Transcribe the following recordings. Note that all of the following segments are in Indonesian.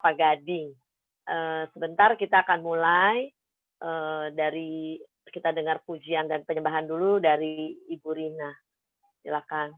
Pak Gading. Sebentar kita akan mulai dari kita dengar pujian dan penyembahan dulu dari Ibu Rina. Silakan.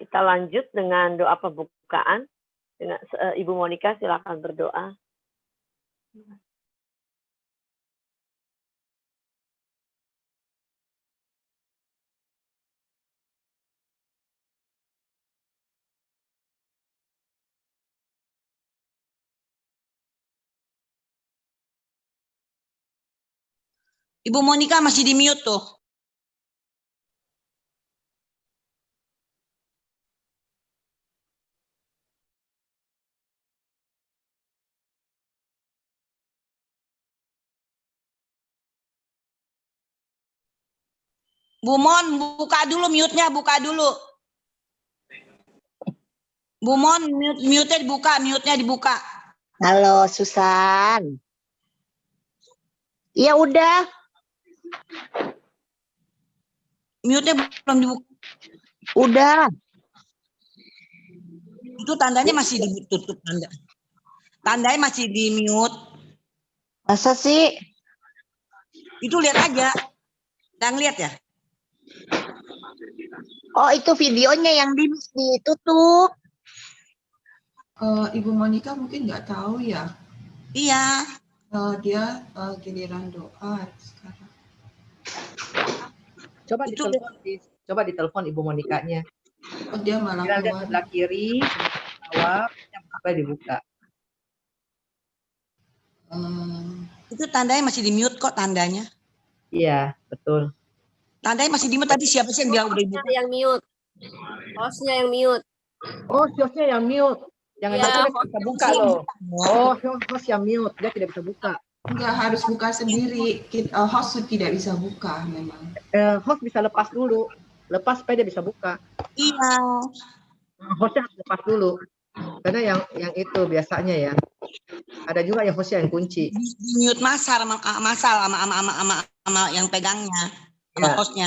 Kita lanjut dengan doa pembukaan. Dengan Ibu Monica, silakan berdoa. Ibu Monica masih di mute tuh. Bu Mon, buka dulu mute-nya, buka dulu. Bu Mon, mute-nya dibuka, mute-nya dibuka. Halo, Susan. Ya udah. Mute-nya belum dibuka. Udah. Itu tandanya masih ditutup tanda. Tandanya masih di mute. Masa sih? Itu lihat aja. Udah ngeliat ya? Oh, itu videonya yang ditutup. Ibu Monica mungkin nggak tahu ya. Iya. Dia giliran doa sekarang. Coba ditelepon Ibu Monikanya. Oh, dia malah Dia keluar. sebelah kiri, jawab, sampai dibuka. Itu tandanya masih di mute kok tandanya. Iya, betul. Tandanya masih di mute tadi siapa sih yang bilang udah dibuka? Yang mute. Hostnya yang mute. Oh, hostnya yang mute. Jangan Iya, dia tidak bisa buka loh. Oh, host yang mute, dia tidak bisa buka. Enggak harus buka sendiri. Host tidak bisa buka memang. Host bisa lepas dulu. Lepas supaya dia bisa buka. Iya. Hostnya harus lepas dulu. Karena yang itu biasanya ya. Ada juga yang hostnya yang kunci. Di mute masal sama yang pegangnya. Sama Ya. hostnya.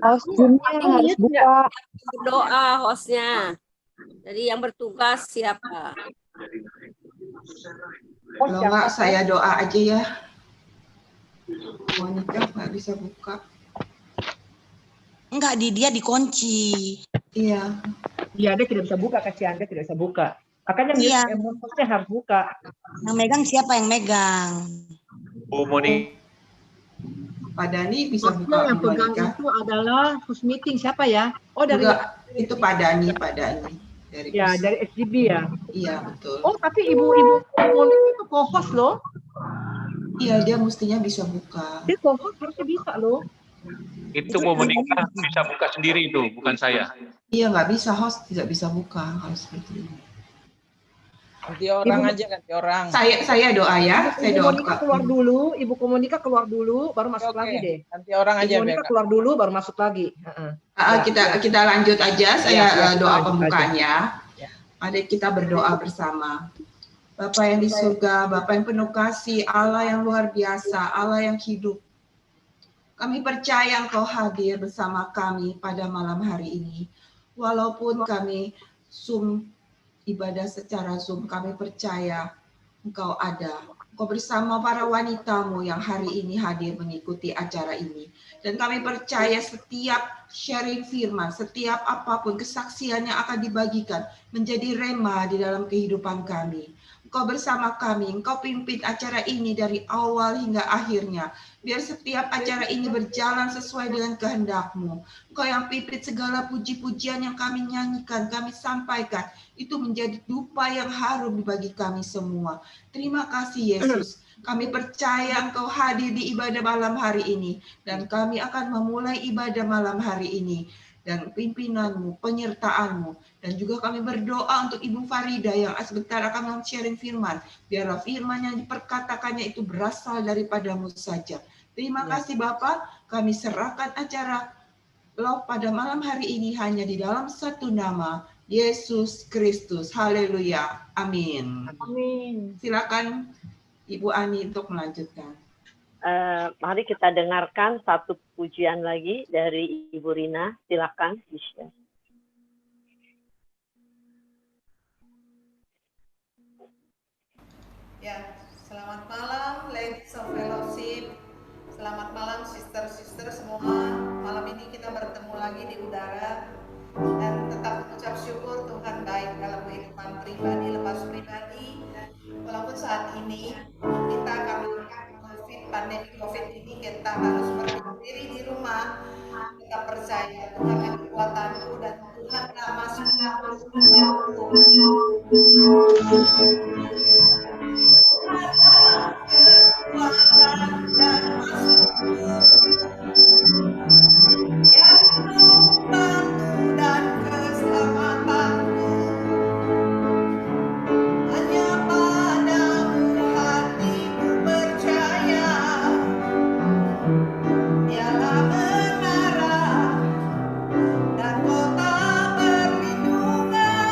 Hostnya harus buka. Berdoa hostnya. Jadi yang bertugas siapa? Kalau enggak saya doa aja ya. Monica nggak bisa buka. Enggak, dia dikunci. Iya. Iya, dia tidak bisa buka, kasihan dia tidak bisa buka. Makanya Iya. hostnya harus buka. Yang megang siapa yang megang? Bu Moni. Pak Dani bisa Hostnya buka. yang Bu pegang Monica. itu adalah host meeting siapa ya? Oh, dari Enggak, itu Pak Dani. Dari ya, dari SGB ya. Iya, betul. Oh, tapi ibu Monika itu co-host loh. Iya, dia mestinya bisa buka. Dia co-host harusnya bisa loh. Itu Bu Monika bisa buka sendiri itu, bukan saya. Iya, nggak bisa, host tidak bisa buka harus seperti ini. Ganti orang aja, ganti orang. Saya doa ya, saya Ibu doa. Monika keluar dulu, Ibu Monika keluar dulu, baru masuk Oke, lagi deh. ganti orang aja. Ibu Monika keluar dulu, baru masuk lagi. Kita lanjut aja, saya Ya, doa lanjut pembukanya. Ya. Mari kita berdoa bersama. Bapa yang di surga, Bapa yang penuh kasih, Allah yang luar biasa, Allah yang hidup. Kami percaya Engkau hadir bersama kami pada malam hari ini. Walaupun kami ibadah secara Zoom, kami percaya Engkau ada. Engkau bersama para wanitamu yang hari ini hadir mengikuti acara ini. Dan kami percaya setiap sharing firman, setiap apapun kesaksian yang akan dibagikan menjadi rema di dalam kehidupan kami. Engkau bersama kami, Engkau pimpin acara ini dari awal hingga akhirnya. Biar setiap acara ini berjalan sesuai dengan kehendak-Mu. Engkau yang pimpin segala puji-pujian yang kami nyanyikan, kami sampaikan. Itu menjadi dupa yang harum bagi kami semua. Terima kasih Yesus. Kami percaya Engkau hadir di ibadah malam hari ini. Dan kami akan memulai ibadah malam hari ini. Dan pimpinan-Mu, penyertaan-Mu. Dan juga kami berdoa untuk Ibu Farida yang sebentar akan sharing firman. Biarlah firman yang diperkatakannya itu berasal daripada-Mu saja. Terima kasih Bapak, kami serahkan acara Love pada malam hari ini hanya di dalam satu nama, Yesus Kristus. Haleluya. Amin. Amin. Silakan Ibu Ani untuk melanjutkan. Mari kita dengarkan satu pujian lagi dari Ibu Rina. Silakan di-share. Ya, selamat malam Ladies of Fellowship. Selamat malam sister-sister semua. Malam ini kita bertemu lagi di udara dan tetap mengucap syukur Tuhan baik dalam kehidupan pribadi lepas pribadi. Walaupun saat ini kita karena pandemi COVID ini kita harus berdiri di rumah, kita percaya Tuhan yang kekuatanku dan Tuhan masuk kekuatan dan masukku yang membantu dan keselamatanku hanya padamu hatiku percaya dialah menara dan kota perlindungan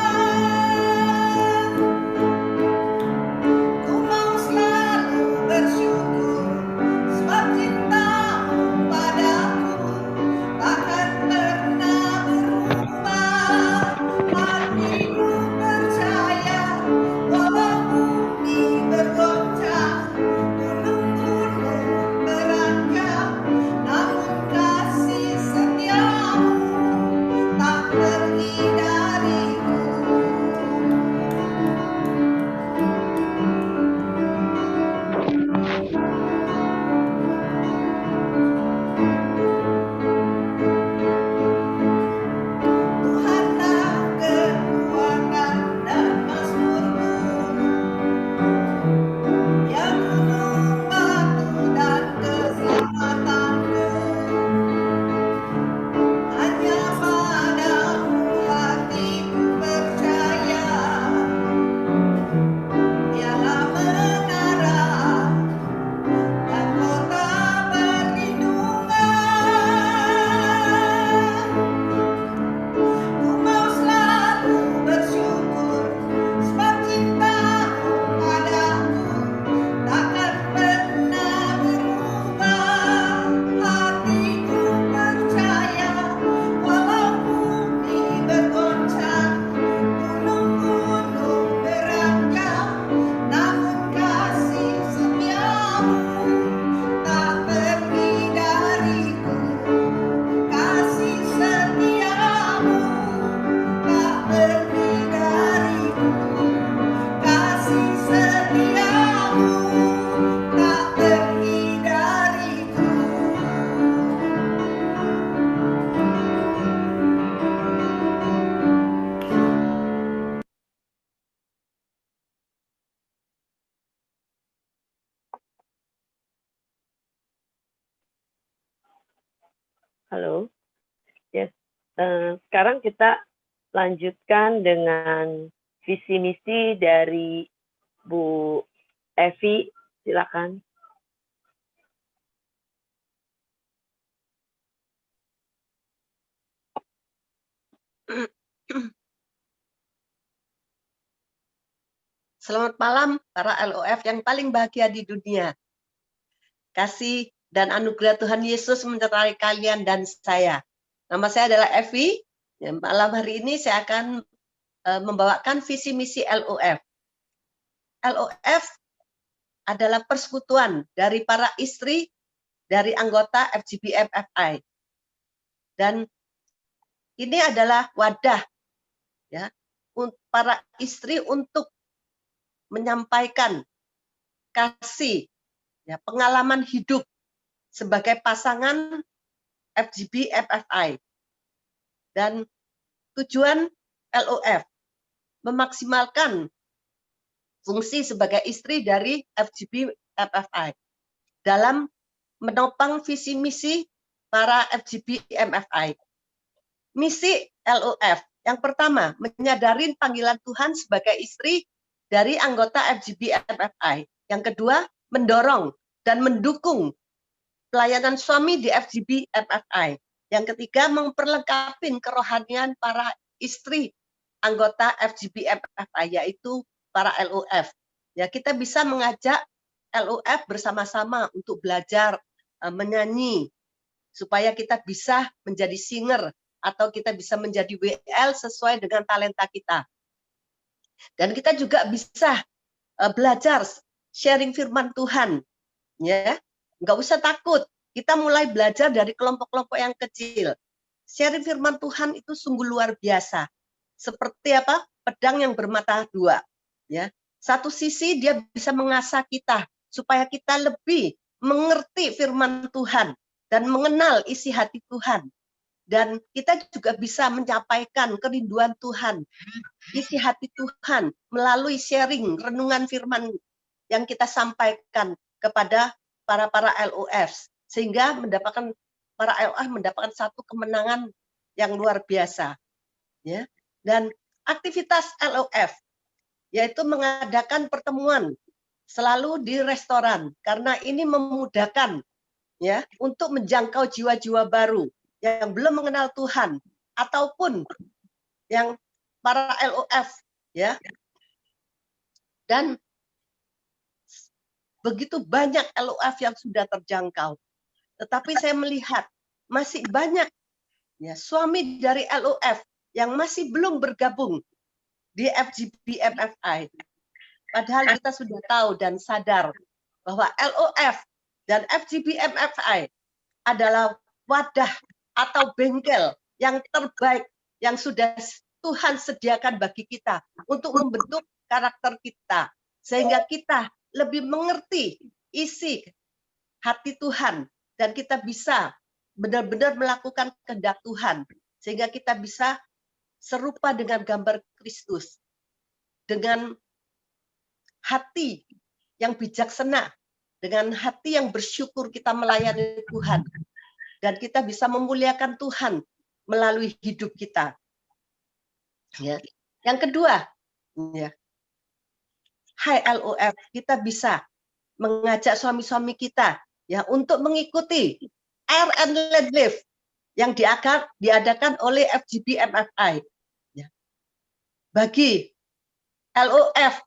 Halo. Yes. Sekarang kita lanjutkan dengan visi misi dari Bu Evi, silakan. Selamat malam para LOF yang paling bahagia di dunia. Kasih dan anugerah Tuhan Yesus menyertai kalian dan saya. Nama saya adalah Evi. Malam hari ini saya akan membawakan visi misi LOF. LOF adalah persekutuan dari para istri dari anggota FGBMFI. Dan ini adalah wadah ya para istri untuk menyampaikan kasih, ya, pengalaman hidup sebagai pasangan FGBMFI. Dan tujuan LOF memaksimalkan fungsi sebagai istri dari FGBMFI dalam menopang visi misi para FGBMFI. Misi LOF yang pertama, menyadari panggilan Tuhan sebagai istri dari anggota FGBMFI. Yang kedua, mendorong dan mendukung pelayanan suami di FGBMFI. Yang ketiga, memperlengkapi kerohanian para istri anggota FGBMFI, yaitu para LOF. Ya, kita bisa mengajak LOF bersama-sama untuk belajar menyanyi, supaya kita bisa menjadi singer, atau kita bisa menjadi WL sesuai dengan talenta kita. Dan kita juga bisa belajar sharing firman Tuhan, ya, nggak usah takut. Kita mulai belajar dari kelompok-kelompok yang kecil. Sharing firman Tuhan itu sungguh luar biasa. Seperti apa? Pedang yang bermata dua. Ya, satu sisi dia bisa mengasah kita supaya kita lebih mengerti firman Tuhan dan mengenal isi hati Tuhan. Dan kita juga bisa menyampaikan kerinduan Tuhan, isi hati Tuhan melalui sharing renungan firman yang kita sampaikan kepada para LOF, sehingga para LOF mendapatkan satu kemenangan yang luar biasa. Ya. Dan aktivitas LOF yaitu mengadakan pertemuan selalu di restoran, karena ini memudahkan ya untuk menjangkau jiwa-jiwa baru yang belum mengenal Tuhan, ataupun yang para LOF, ya. Dan begitu banyak LOF yang sudah terjangkau. Tetapi saya melihat masih banyak ya suami dari LOF yang masih belum bergabung di FGBMFI. Padahal kita sudah tahu dan sadar bahwa LOF dan FGBMFI adalah wadah atau bengkel yang terbaik yang sudah Tuhan sediakan bagi kita untuk membentuk karakter kita, sehingga kita lebih mengerti isi hati Tuhan dan kita bisa benar-benar melakukan kehendak Tuhan, sehingga kita bisa serupa dengan gambar Kristus, dengan hati yang bijaksana, dengan hati yang bersyukur kita melayani Tuhan. Dan kita bisa memuliakan Tuhan melalui hidup kita. Ya. Yang kedua, ya, hai LOF, kita bisa mengajak suami-suami kita ya untuk mengikuti Air and Land Live yang diadakan oleh FGBMFI. Ya. Bagi LOF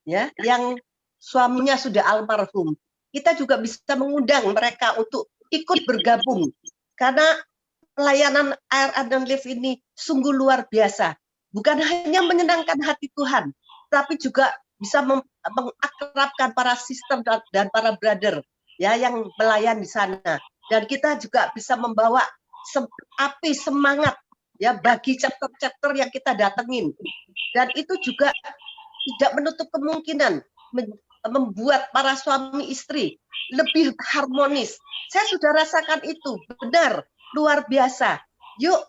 ya yang suaminya sudah almarhum, kita juga bisa mengundang mereka untuk ikut bergabung, karena pelayanan Air and Live ini sungguh luar biasa. Bukan hanya menyenangkan hati Tuhan, tapi juga bisa mengakrabkan para sister dan para brother ya yang melayani di sana. Dan kita juga bisa membawa api semangat ya bagi chapter-chapter yang kita datengin. Dan itu juga tidak menutup kemungkinan membuat para suami istri lebih harmonis. Saya sudah rasakan itu, benar, luar biasa. Yuk,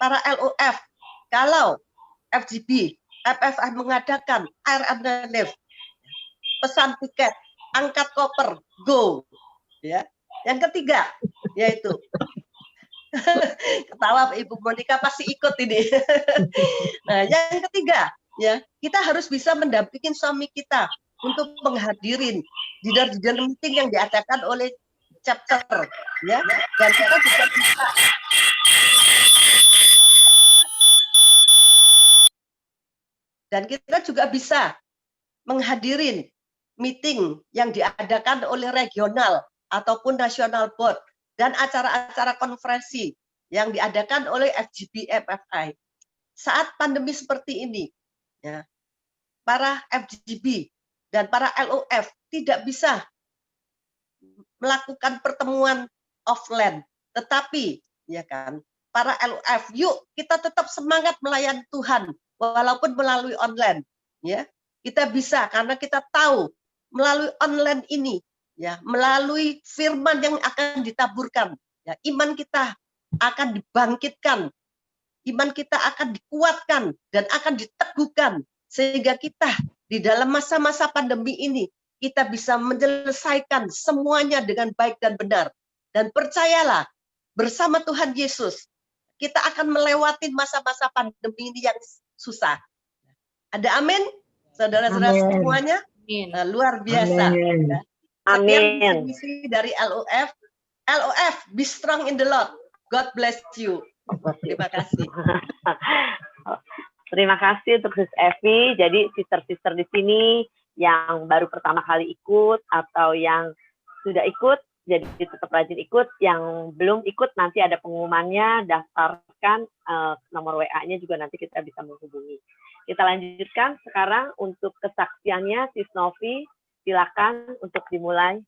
para LOF, kalau FGB, FFI mengadakan Air and Live, pesan tiket, angkat koper, go. Ya. Yang ketiga, yaitu Ketawa Ibu Monica pasti ikut ini. Nah, yang ketiga, ya, kita harus bisa mendampingi suami kita untuk menghadirin dinner meeting yang diadakan oleh chapter, ya. Dan kita juga bisa menghadirin meeting yang diadakan oleh regional ataupun national board dan acara-acara konferensi yang diadakan oleh FGB FFI. Saat pandemi seperti ini, ya, para FGB dan para LOF tidak bisa melakukan pertemuan offline, tetapi ya kan, para LOF, yuk kita tetap semangat melayani Tuhan walaupun melalui online, ya. Kita bisa karena kita tahu melalui online ini, ya, melalui firman yang akan ditaburkan, ya, iman kita akan dibangkitkan, iman kita akan dikuatkan dan akan diteguhkan sehingga kita di dalam masa-masa pandemi ini kita bisa menyelesaikan semuanya dengan baik dan benar. Dan percayalah, bersama Tuhan Yesus kita akan melewati masa-masa pandemi ini yang susah. Ada amin? Saudara-saudara semuanya, luar biasa. Amin. Sekian misi dari LOF. LOF, be strong in the Lord. God bless you. Terima kasih. Terima kasih untuk Sis Evi. Jadi sister-sister di sini yang baru pertama kali ikut atau yang sudah ikut, jadi tetap rajin ikut. Yang belum ikut nanti ada pengumumannya, daftarkan nomor WA-nya juga nanti kita bisa menghubungi. Kita lanjutkan sekarang untuk kesaksiannya, Sis Novi, silakan untuk dimulai.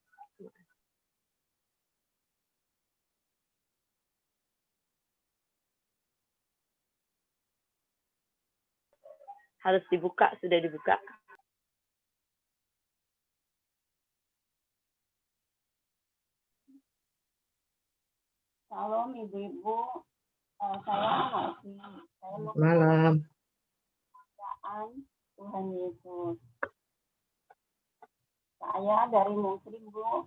Harus dibuka, sudah dibuka. Salam ibu-ibu, saya mau Malam. Tuhan Yesus. Saya dari Muslim, Bu.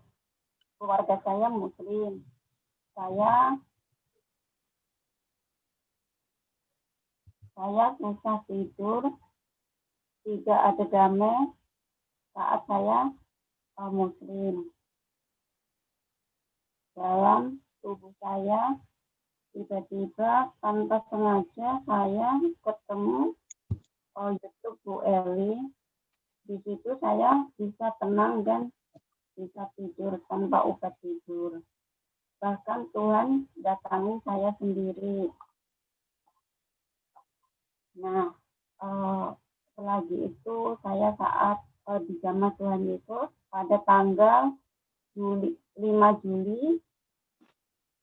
Keluarga saya Muslim. Saya susah tidur, tidak ada damai saat saya Muslim. Dalam tubuh saya tiba-tiba tanpa sengaja saya ketemu YouTube Bu Eli. Di situ saya bisa tenang dan bisa tidur tanpa obat tidur. Bahkan Tuhan datangi saya sendiri. Nah, selagi itu saya saat di jamaah Tuhan Yesus pada tanggal 5 Juli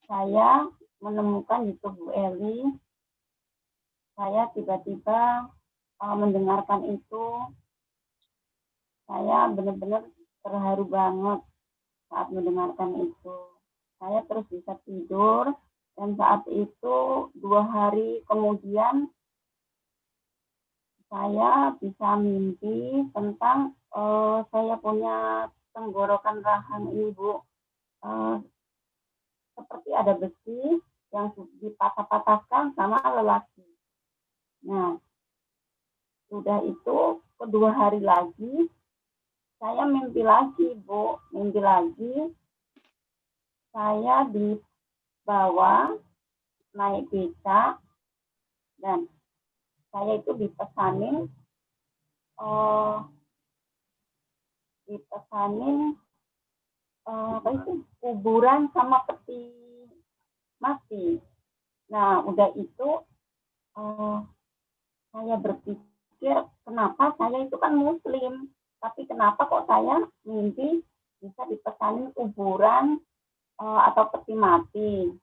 saya menemukan YouTube Bu Eli. Saya tiba-tiba mendengarkan itu, saya benar-benar terharu banget saat mendengarkan itu. Saya terus bisa tidur dan saat itu 2 hari kemudian saya bisa mimpi tentang saya punya tenggorokan rahang ini, Bu. Seperti ada besi yang dipatah-patahkan sama lelaki. Nah, sudah itu kedua hari lagi saya mimpi lagi, Bu. Mimpi lagi saya dibawa naik beca dan saya itu dipesanin kuburan sama peti mati. Nah, udah itu saya berpikir, kenapa saya itu kan Muslim, tapi kenapa kok saya mimpi bisa dipesanin kuburan atau peti mati.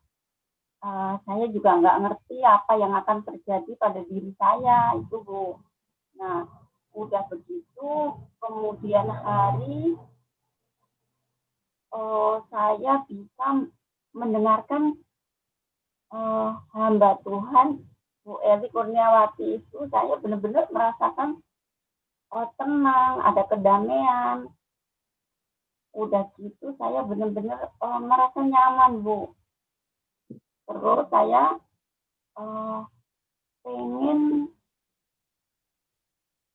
Saya juga nggak ngerti apa yang akan terjadi pada diri saya itu, Bu. Nah, udah begitu, kemudian hari saya bisa mendengarkan hamba Tuhan Bu Eli Kurniawati itu, saya benar-benar merasakan tenang, ada kedamaian. Udah gitu saya benar-benar merasa nyaman, Bu. Terus saya pengen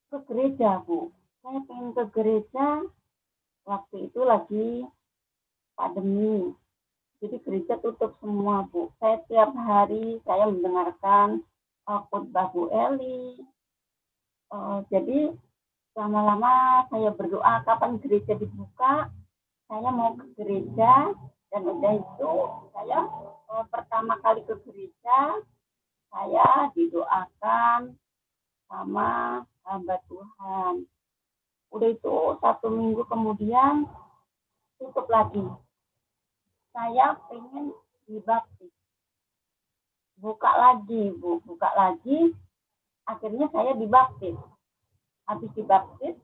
ke gereja, Bu. Saya pengen ke gereja waktu itu lagi pandemi. Jadi gereja tutup semua, Bu. Saya tiap hari saya mendengarkan khotbah Bu Eli. Jadi lama-lama saya berdoa kapan gereja dibuka, saya mau ke gereja, dan udah itu saya pertama kali ke gereja, saya didoakan sama hamba Tuhan. Udah itu 1 minggu kemudian tutup lagi. Saya pengen dibaptis. Buka lagi, Bu. Buka lagi. Akhirnya saya dibaptis. Habis dibaptis,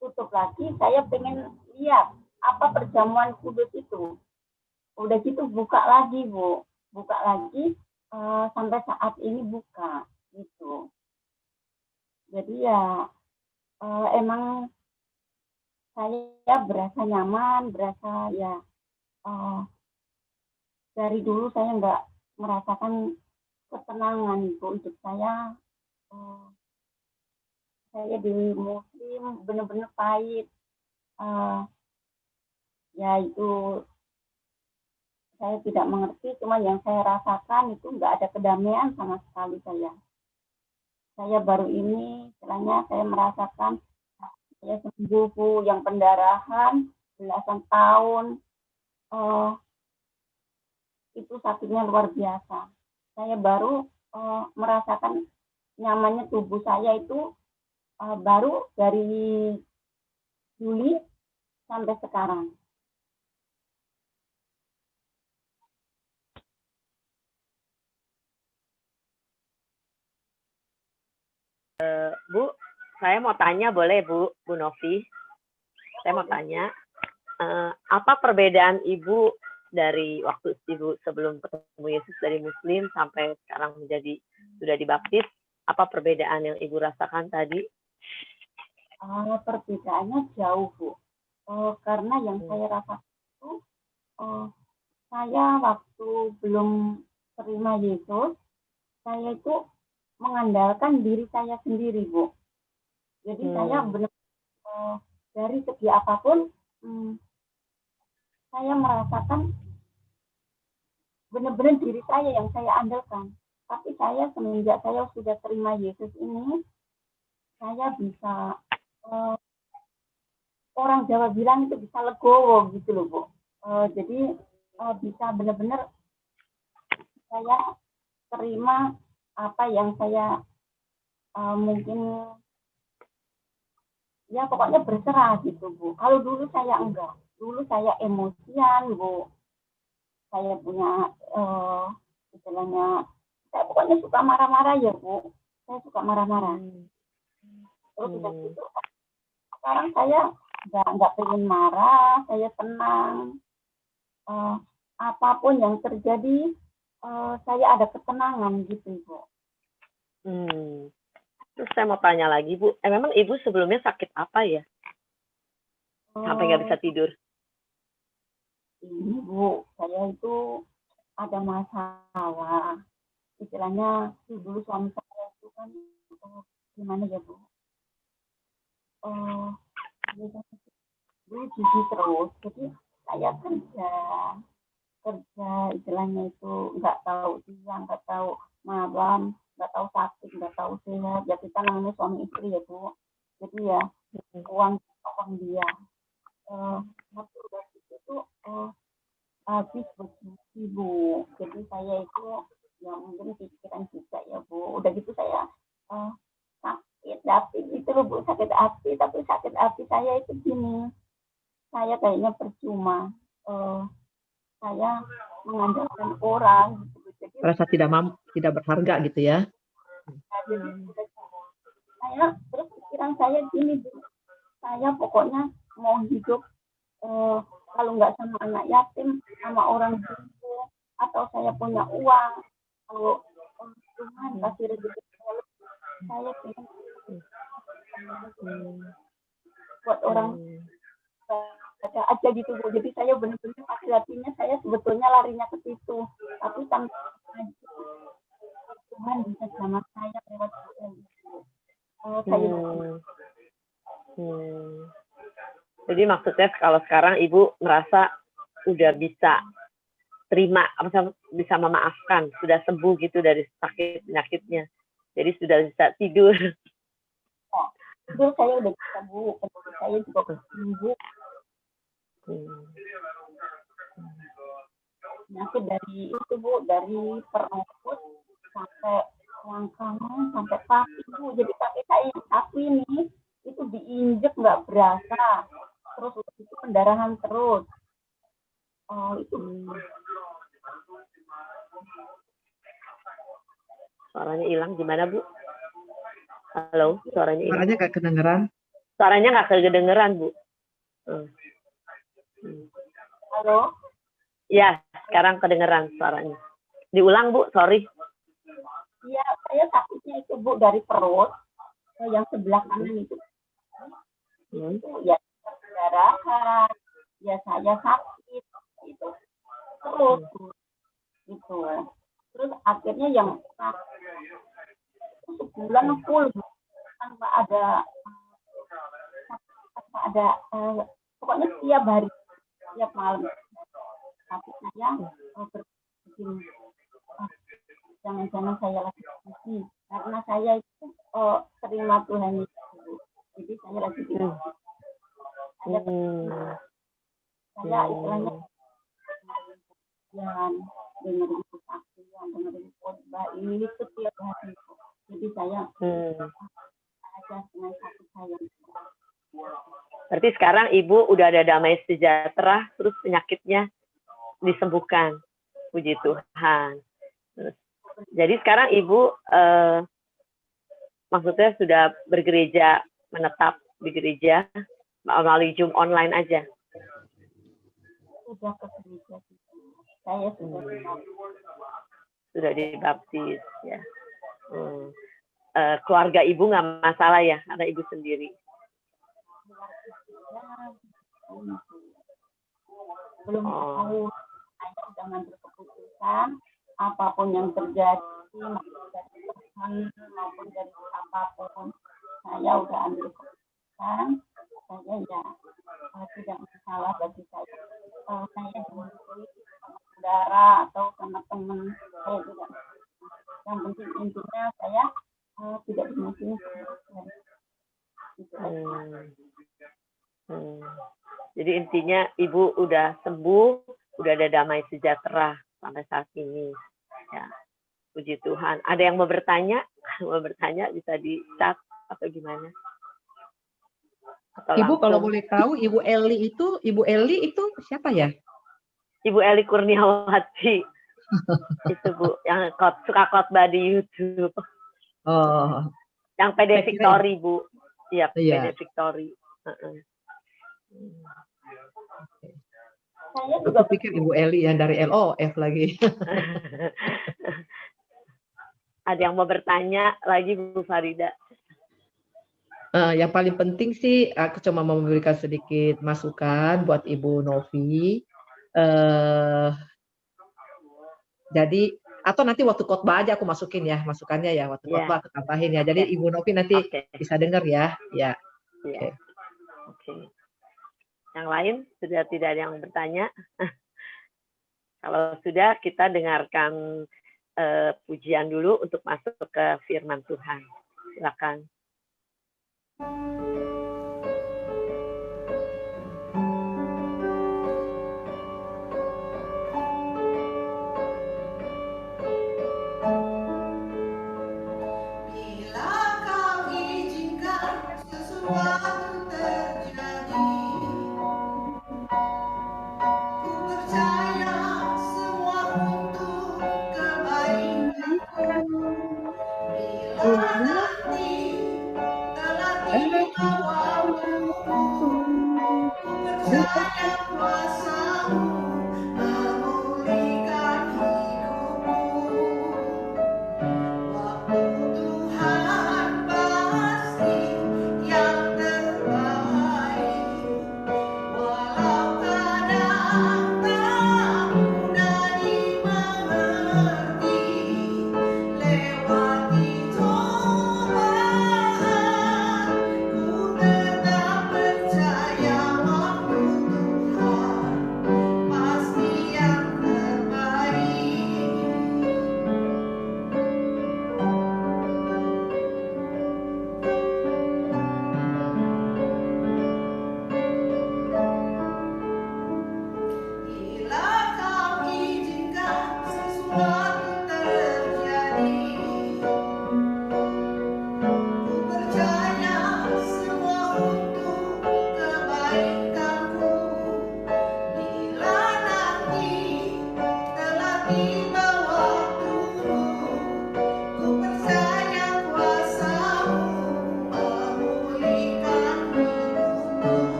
tutup lagi. Saya pengen lihat apa perjamuan kudus itu. Udah gitu buka lagi, Bu. Buka lagi sampai saat ini buka gitu. Jadi ya emang saya berasa nyaman, berasa ya dari dulu saya nggak merasakan ketenangan Bu. Untuk saya di Muslim benar-benar pahit. Ya itu saya tidak mengerti, cuma yang saya rasakan itu nggak ada kedamaian sama sekali saya. Saya baru ini, istilahnya saya merasakan saya sembuh, Bu, yang pendarahan belasan tahun, itu sakitnya luar biasa. Saya baru merasakan nyamannya tubuh saya itu baru dari Juli sampai sekarang. Bu, saya mau tanya boleh Bu Novi? Saya mau tanya, apa perbedaan Ibu dari waktu Ibu sebelum ketemu Yesus dari Muslim sampai sekarang menjadi sudah dibaptis? Apa perbedaan yang Ibu rasakan tadi? Perbedaannya jauh, Bu. Karena yang saya rasakan itu, saya waktu belum terima Yesus, saya itu mengandalkan diri saya sendiri, Bu. Jadi saya benar dari segi apapun, saya merasakan benar-benar diri saya yang saya andalkan. Tapi saya semenjak saya sudah terima Yesus ini, saya bisa orang Jawa bilang itu bisa legowo gitu loh, Bu. Jadi bisa benar-benar saya terima apa yang saya mungkin ya pokoknya berserah gitu, Bu. Kalau dulu saya enggak. Dulu saya emosian, Bu. Saya punya istilahnya, saya pokoknya suka marah-marah ya, Bu. Saya suka marah-marah. Terus udah gitu, sekarang saya nggak pengen marah, saya tenang. Apapun yang terjadi, saya ada ketenangan gitu, Bu. Terus saya mau tanya lagi, Bu. Memang Ibu sebelumnya sakit apa ya? Sampai nggak bisa tidur? Ini, Bu, saya itu ada masalah. Istilahnya dulu suami saya itu kan gimana ya, Bu? Dulu gigi terus. Jadi saya kerja istilahnya itu nggak tahu siang, nggak tahu malam, nggak tahu sakit, nggak tahu sehat. Ya kita namanya suami istri ya, Bu. Jadi ya uang dia. Waktu udah itu habis begitu, Bu. Jadi saya itu ya mungkin pikiran juga ya, Bu. Udah gitu saya sakit hati gitu loh, Bu. Sakit hati, tapi sakit hati saya itu gini. Saya kayaknya percuma. Saya mengandalkan orang gitu. Jadi Merasa tidak berharga gitu ya. jadi saya terus pikiran saya gini, Bu. Saya pokoknya mau hidup kalau nggak sama anak yatim, sama orang tua, atau saya punya uang, kalau Tuhan kasih rezeki saya pengen buat orang ada aja gitu Bu. Jadi saya benar-benar hati hatinya saya sebetulnya larinya ke situ. Tapi tanpa Tuhan bisa selamat saya lewat saya. Jadi maksudnya kalau sekarang Ibu merasa udah bisa terima, bisa memaafkan, sudah sembuh gitu dari sakit penyakitnya. Jadi sudah bisa tidur. Tidur saya udah bisa Bu, saya juga sembuh. Penyakit dari itu Bu, dari perut sampai langkangan sampai kaki Bu. Jadi kaki saya yang kaki ini itu diinjek nggak berasa, terus itu pendarahan terus. Itu Suaranya hilang gimana Bu? Halo, suaranya hilang. Suaranya nggak kedengeran. Suaranya nggak kedengeran Bu. Halo? Ya, sekarang kedengeran suaranya. Diulang Bu, sorry. Iya, saya sakitnya itu Bu dari perut yang sebelah kanan itu. Itu ya pendarahan, ya saya sakit itu terus gitu. Terus akhirnya yang sebulan full tanpa ada pokoknya setiap hari, setiap malam. Tapi saya berpikir jangan-jangan saya lagi sedih karena saya itu terima Tuhan itu. Jadi saya lagi saya istilahnya yang dengerin kesaksian, dengerin khotbah ini setiap hari. Jadi saya aja dengan sakit saya. Berarti sekarang Ibu udah ada damai sejahtera, terus penyakitnya disembuhkan. Puji Tuhan. Jadi sekarang Ibu maksudnya sudah bergereja, menetap di gereja melalui Zoom online aja. Sudah ke gereja. Saya sudah dibaptis ya. Keluarga Ibu nggak masalah ya, ada Ibu sendiri. Belum tahu, saya sudah mengambil keputusan apapun yang terjadi, maupun dari Tuhan maupun dari apapun, saya udah ambil keputusan. Saya ya tidak masalah bagi saya. Saya dimiliki sama saudara atau sama teman, saya tidak. Yang penting intinya saya tidak dimiliki. Jadi intinya Ibu udah sembuh, udah ada damai sejahtera sampai saat ini. Ya, puji Tuhan. Ada yang mau bertanya? Mau bertanya bisa di chat atau gimana? Atau Ibu langsung? kalau boleh tahu Ibu Eli itu siapa ya? Ibu Eli Kurniawati. Itu Bu, yang suka khotbah di YouTube. Oh. Yang PD Victory Bu. Iya, Iya. PD Victory. Saya juga pikir Ibu Eli yang dari LOF lagi. Ada yang mau bertanya lagi Bu Farida? Yang paling penting sih aku cuma mau memberikan sedikit masukan buat Ibu Novi. Jadi atau nanti waktu khotbah aja aku masukin ya masukannya ya waktu khotbah aku tambahin ya. Jadi Ibu Novi nanti bisa dengar ya. Ya. Oke. Yang lain sudah tidak ada yang bertanya. Kalau sudah kita dengarkan pujian dulu untuk masuk ke firman Tuhan. Silakan. Bila kau izinkan sesuatu terjadi, ku percaya semua untuk kebaikanku. Bila nanti telah tiba waktumu, ku percaya kuasa-Mu memulihkan hidupku. Waktu Tuhan pasti yang terbaik, walau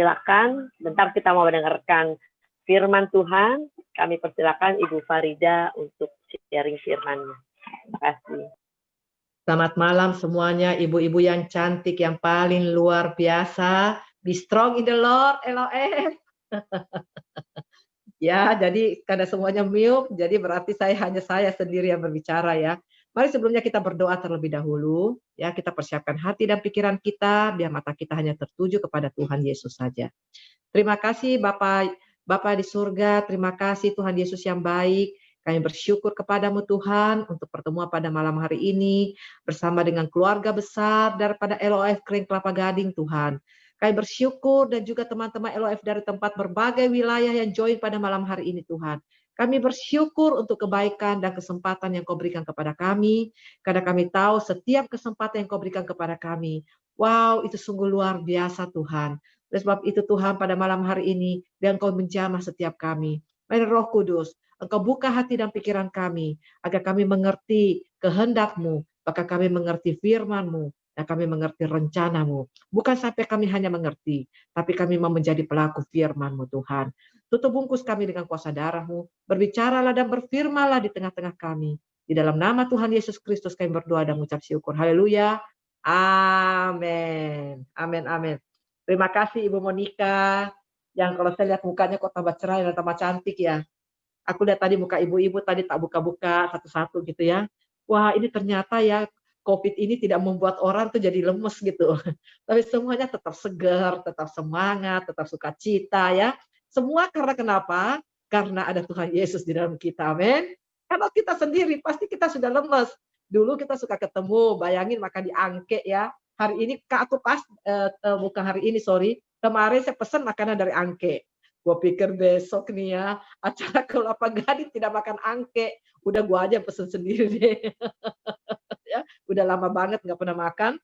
silakan, bentar kita mau mendengarkan firman Tuhan. Kami persilakan Ibu Farida untuk sharing firman-Nya. Terima kasih. Selamat malam semuanya, ibu-ibu yang cantik, yang paling luar biasa. Be strong in the Lord, LOF. Ya, jadi karena semuanya mute, jadi berarti hanya saya sendiri yang berbicara ya. Mari sebelumnya kita berdoa terlebih dahulu, ya kita persiapkan hati dan pikiran kita, biar mata kita hanya tertuju kepada Tuhan Yesus saja. Terima kasih Bapa di surga, terima kasih Tuhan Yesus yang baik. Kami bersyukur kepadamu Tuhan untuk pertemuan pada malam hari ini bersama dengan keluarga besar daripada LOF Kering Kelapa Gading Tuhan. Kami bersyukur dan juga teman-teman LOF dari tempat berbagai wilayah yang join pada malam hari ini Tuhan. Kami bersyukur untuk kebaikan dan kesempatan yang Kau berikan kepada kami, karena kami tahu setiap kesempatan yang Kau berikan kepada kami, wow, itu sungguh luar biasa Tuhan. Oleh sebab itu Tuhan, pada malam hari ini, dan Kau menjamah setiap kami. Mari Roh Kudus, Engkau buka hati dan pikiran kami, agar kami mengerti kehendak-Mu, maka kami mengerti firman-Mu, dan kami mengerti rencana-Mu. Bukan sampai kami hanya mengerti, tapi kami mau menjadi pelaku firman-Mu Tuhan. Tutup bungkus kami dengan kuasa darah-Mu, berbicaralah dan berfirmanlah di tengah-tengah kami. Di dalam nama Tuhan Yesus Kristus kami berdoa dan mengucap syukur. Haleluya. Amin. Amin, amin. Terima kasih Ibu Monica, yang kalau saya lihat mukanya kok tambah cerah dan tambah cantik ya. Aku lihat tadi muka ibu-ibu tadi tak buka-buka satu-satu gitu ya. Wah, ini ternyata ya COVID ini tidak membuat orang tuh jadi lemes gitu. Tapi semuanya tetap segar, tetap semangat, tetap sukacita ya. Semua karena kenapa? Karena ada Tuhan Yesus di dalam kita. Amin. Kalau kita sendiri pasti kita sudah lemes. Dulu kita suka ketemu, bayangin makan di Angke ya. Hari ini aku pas bukan hari ini, sorry. Kemarin saya pesan makanan dari Angke. Gue pikir besok nih ya, acara Kelapa Gading tidak makan angke. Udah gue aja pesen sendiri deh. Ya, udah lama banget nggak pernah makan.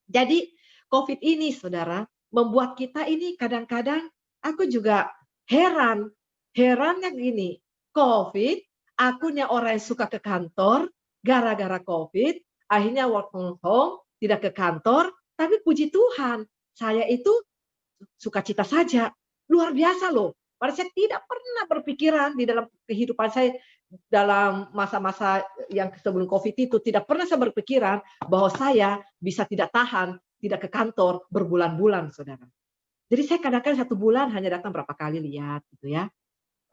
Jadi COVID ini saudara, membuat kita ini kadang-kadang aku juga heran. Herannya gini, COVID, akunya orang yang suka ke kantor, gara-gara COVID, akhirnya work from home, tidak ke kantor, tapi puji Tuhan, saya itu sukacita saja. Luar biasa loh. Padahal saya tidak pernah berpikiran di dalam kehidupan saya dalam masa-masa yang sebelum COVID itu, tidak pernah saya berpikiran bahwa saya bisa tidak tahan, tidak ke kantor berbulan-bulan, saudara. Jadi saya kadang-kadang 1 bulan hanya datang berapa kali lihat gitu ya.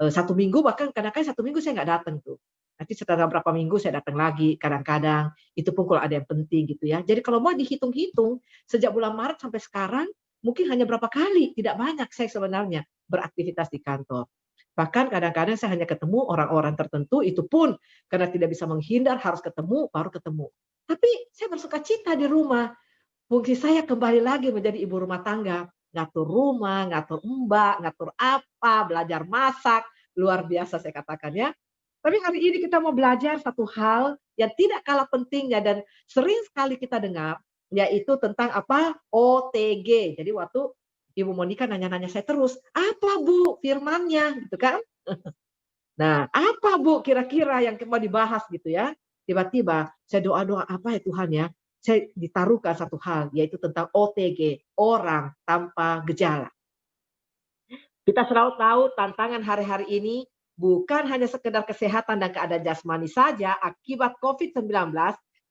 1 minggu bahkan kadang-kadang 1 minggu saya nggak datang tuh. Nanti setelah berapa minggu saya datang lagi kadang-kadang. Itu pun kalau ada yang penting gitu ya. Jadi kalau mau dihitung-hitung sejak bulan Maret sampai sekarang mungkin hanya berapa kali, tidak banyak saya sebenarnya beraktivitas di kantor. Bahkan kadang-kadang saya hanya ketemu orang-orang tertentu, itu pun karena tidak bisa menghindar, harus ketemu, baru ketemu. Tapi saya bersukacita di rumah. Fungsi saya kembali lagi menjadi ibu rumah tangga. Ngatur rumah, ngatur mbak, ngatur apa, belajar masak. Luar biasa saya katakan ya. Tapi hari ini kita mau belajar satu hal yang tidak kalah pentingnya dan sering sekali kita dengar, yaitu tentang apa? OTG. Jadi waktu Ibu Monica nanya-nanya saya terus, apa Bu firmannya gitu kan? Nah, apa Bu kira-kira yang mau dibahas gitu ya? Tiba-tiba saya doa-doa apa ya Tuhan ya? Saya ditaruhkan satu hal, yaitu tentang OTG, orang tanpa gejala. Kita selalu tahu tantangan hari-hari ini bukan hanya sekedar kesehatan dan keadaan jasmani saja akibat COVID-19,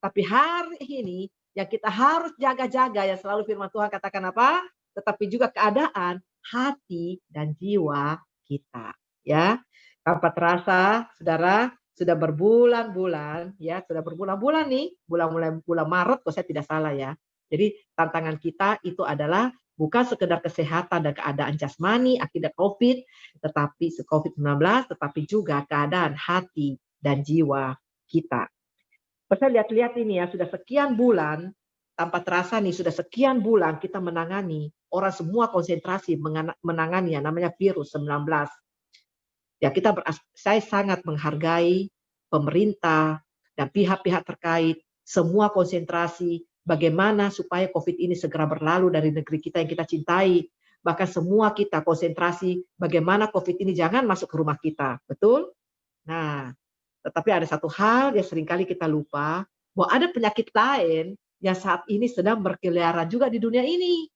tapi hari ini yang kita harus jaga-jaga, yang selalu firman Tuhan katakan apa? Tetapi juga keadaan hati dan jiwa kita. Ya, tanpa terasa, saudara, sudah berbulan-bulan, ya, sudah berbulan-bulan nih, bulan Maret, kalau saya tidak salah ya. Jadi tantangan kita itu adalah bukan sekedar kesehatan dan keadaan jasmani akibat COVID, tetapi COVID-19, tetapi juga keadaan hati dan jiwa kita. Saya lihat-lihat ini ya, sudah sekian bulan, tanpa terasa nih, sudah sekian bulan kita menangani, orang semua konsentrasi menangani yang namanya virus 19. Ya, saya sangat menghargai pemerintah dan pihak-pihak terkait, semua konsentrasi bagaimana supaya COVID ini segera berlalu dari negeri kita yang kita cintai. Bahkan semua kita konsentrasi bagaimana COVID ini jangan masuk ke rumah kita. Betul? Nah, tetapi ada satu hal yang seringkali kita lupa, bahwa ada penyakit lain yang saat ini sedang berkeliaran juga di dunia ini.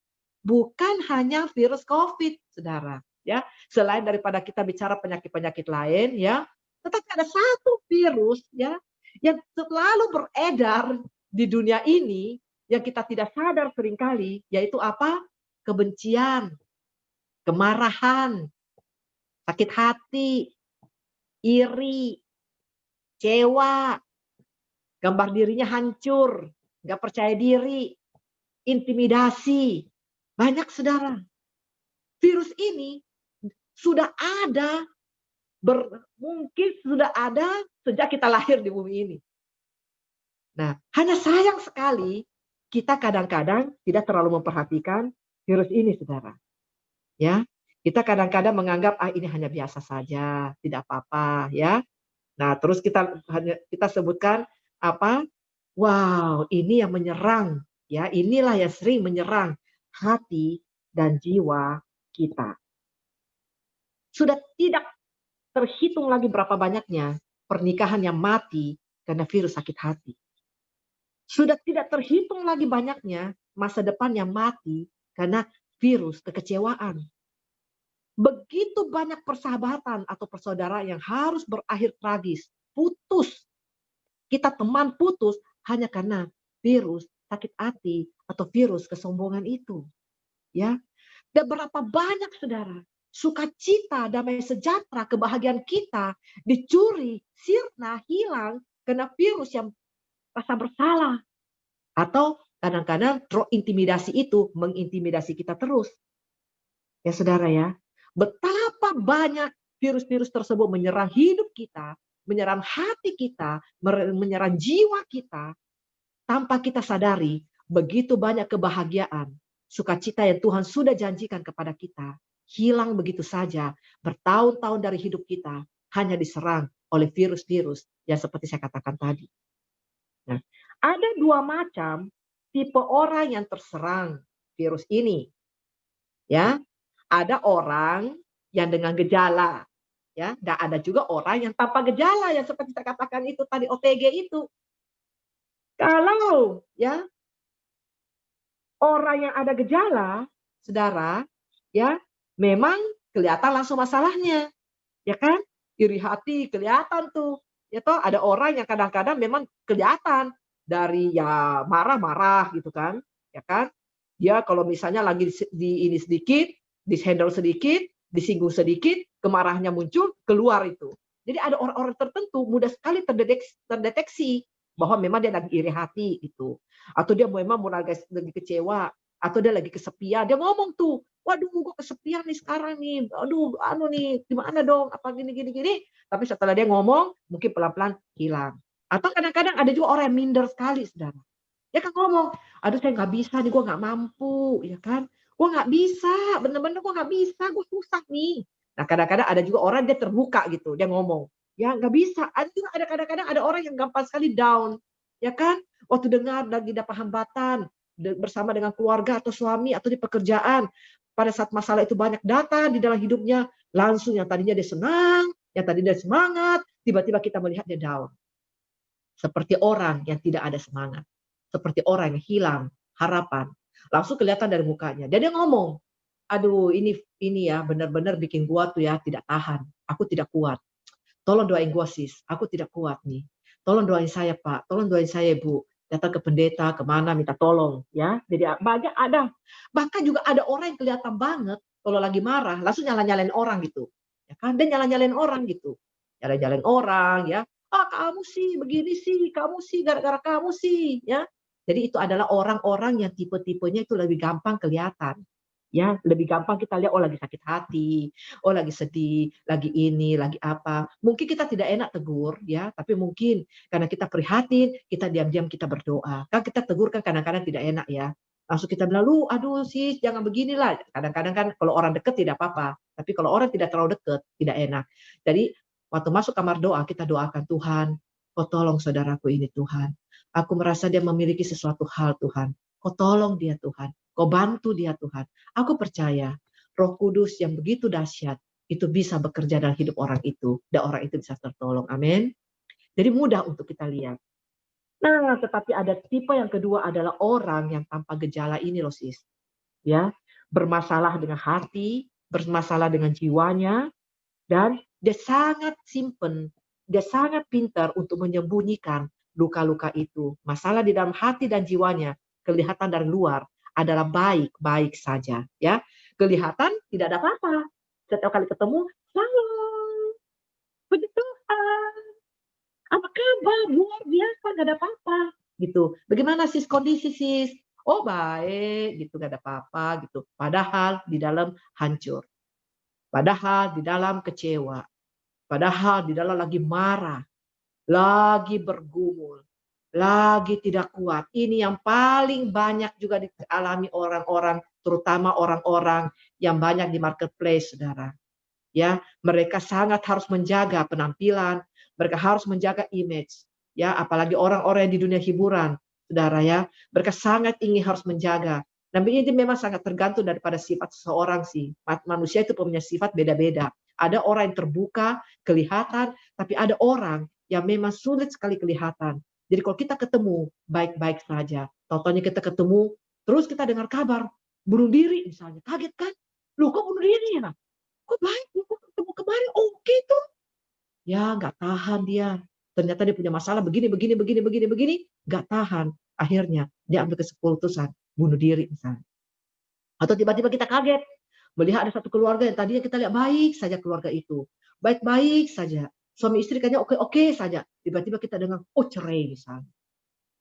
bukan hanya virus COVID, saudara. Ya, selain daripada kita bicara penyakit-penyakit lain, ya, tetapi ada satu virus, ya, yang selalu beredar di dunia ini yang kita tidak sadar seringkali, yaitu apa? Kebencian, kemarahan, sakit hati, iri, kecewa, gambar dirinya hancur, nggak percaya diri, intimidasi. Banyak, saudara. Virus ini sudah ada, mungkin sudah ada sejak kita lahir di bumi ini. Nah, hanya sayang sekali kita kadang-kadang tidak terlalu memperhatikan virus ini, saudara. Ya, kita kadang-kadang menganggap ini hanya biasa saja, tidak apa-apa, ya. Nah, terus kita sebutkan apa? Wow, ini yang menyerang, ya. Inilah yang sering menyerang hati dan jiwa kita. Sudah tidak terhitung lagi berapa banyaknya pernikahan yang mati karena virus sakit hati. Sudah tidak terhitung lagi banyaknya masa depan yang mati karena virus kekecewaan. Begitu banyak persahabatan atau persaudaraan yang harus berakhir tragis, putus. Kita teman putus hanya karena virus sakit hati atau virus kesombongan itu. Ya. Dan berapa banyak, saudara, sukacita, damai sejahtera, kebahagiaan kita dicuri, sirna, hilang karena virus yang rasa bersalah. Atau kadang-kadang intimidasi itu mengintimidasi kita terus. Ya, saudara, ya. Betapa banyak virus-virus tersebut menyerang hidup kita, menyerang hati kita, menyerang jiwa kita, tanpa kita sadari begitu banyak kebahagiaan, sukacita yang Tuhan sudah janjikan kepada kita, hilang begitu saja, bertahun-tahun dari hidup kita, hanya diserang oleh virus-virus yang seperti saya katakan tadi. Nah, ada dua macam tipe orang yang terserang virus ini. Ya, ada orang yang dengan gejala, ya, dan ada juga orang yang tanpa gejala yang seperti saya katakan itu tadi, OTG itu. Kalau ya orang yang ada gejala, saudara, ya, memang kelihatan langsung masalahnya, ya kan? Iri hati kelihatan tuh, ya toh. Ada orang yang kadang-kadang memang kelihatan dari ya marah-marah gitu kan, ya kan? Dia kalau misalnya lagi di ini sedikit, dihandle sedikit, disinggung sedikit, kemarahannya muncul, keluar itu. Jadi ada orang-orang tertentu mudah sekali terdeteksi bahwa memang dia lagi iri hati itu. Atau dia memang lagi kecewa, atau dia lagi kesepian. Dia ngomong tuh, waduh gue kesepian nih sekarang nih, aduh nih, gimana dong, apa gini. Tapi setelah dia ngomong, mungkin pelan-pelan hilang. Atau kadang-kadang ada juga orang yang minder sekali, saudara. Dia kan ngomong, aduh saya nggak bisa nih, gue nggak mampu, ya kan? Gue nggak bisa, bener-bener gue nggak bisa, gue susah nih. Nah, kadang-kadang ada juga orang dia terbuka gitu, dia ngomong, ya nggak bisa. Ada kadang-kadang ada orang yang gampang sekali down, ya kan? Waktu dengar lagi dapat hambatan bersama dengan keluarga atau suami atau di pekerjaan, pada saat masalah itu banyak datang di dalam hidupnya, langsung yang tadinya dia senang, yang tadinya dia semangat, tiba-tiba kita melihat dia down. Seperti orang yang tidak ada semangat, seperti orang yang hilang harapan. Langsung kelihatan dari mukanya. Dan dia ngomong, aduh ini ya benar-benar bikin gua tuh ya tidak tahan. Aku tidak kuat. Tolong doain gua sis, aku tidak kuat nih. Tolong doain saya Pak, tolong doain saya Bu. Datang ke pendeta, kemana minta tolong. Ya, jadi banyak ada. Bahkan juga ada orang yang kelihatan banget kalau lagi marah, langsung nyala-nyalain orang gitu. Ya kan, dia nyala-nyalain orang gitu. Nyala-nyalain orang ya. Kamu sih begini sih, kamu sih gara-gara kamu sih, ya. Jadi itu adalah orang-orang yang tipe-tipenya itu lebih gampang kelihatan. Ya, lebih gampang kita lihat, oh lagi sakit hati, oh lagi sedih, lagi ini, lagi apa. Mungkin kita tidak enak tegur, ya, tapi mungkin karena kita prihatin, kita diam-diam kita berdoa. Kan kita tegur kan kadang-kadang tidak enak ya. Langsung kita bilang, lu aduh sis, jangan beginilah. Kadang-kadang kan kalau orang dekat tidak apa-apa, tapi kalau orang tidak terlalu dekat, tidak enak. Jadi waktu masuk kamar doa, kita doakan, Tuhan, kau tolong saudaraku ini Tuhan. Aku merasa dia memiliki sesuatu hal Tuhan. Kau tolong dia Tuhan. Kau bantu dia Tuhan. Aku percaya Roh Kudus yang begitu dahsyat itu bisa bekerja dalam hidup orang itu. Dan orang itu bisa tertolong. Amin. Jadi mudah untuk kita lihat. Nah, tetapi ada tipe yang kedua adalah orang yang tanpa gejala ini loh sis. Ya, bermasalah dengan hati, bermasalah dengan jiwanya, dan dia sangat simpen, dia sangat pintar untuk menyembunyikan luka-luka itu. Masalah di dalam hati dan jiwanya kelihatan dari luar adalah baik-baik saja, ya. Kelihatan tidak ada apa-apa. Setiap kali ketemu, salam, puji Tuhan, apa kabar? Luar biasa, nggak ada apa-apa, gitu. Bagaimana sis kondisi sis? Oh baik, gitu, nggak ada apa-apa, gitu. Padahal di dalam hancur, padahal di dalam kecewa, padahal di dalam lagi marah, lagi bergumul, lagi tidak kuat. Ini yang paling banyak juga dialami orang-orang, terutama orang-orang yang banyak di marketplace, saudara. Ya, mereka sangat harus menjaga penampilan, mereka harus menjaga image. Ya, apalagi orang-orang yang di dunia hiburan, saudara ya, mereka sangat ingin harus menjaga. Dan ini memang sangat tergantung daripada sifat seseorang sih. Manusia itu punya sifat beda-beda. Ada orang yang terbuka, kelihatan, tapi ada orang yang memang sulit sekali kelihatan. Jadi kalau kita ketemu, baik-baik saja. Contohnya kita ketemu, terus kita dengar kabar, bunuh diri misalnya. Kaget kan? Loh kok bunuh diri ya? Kok baik? Kok ketemu kemarin? Oh gitu. Ya nggak tahan dia. Ternyata dia punya masalah begini. Nggak tahan. Akhirnya dia ambil keputusan bunuh diri misalnya. Atau tiba-tiba kita kaget melihat ada satu keluarga yang tadinya kita lihat baik saja keluarga itu. Baik-baik saja. Suami istri kayaknya oke-oke saja. Tiba-tiba kita dengar, oh cerai misalnya.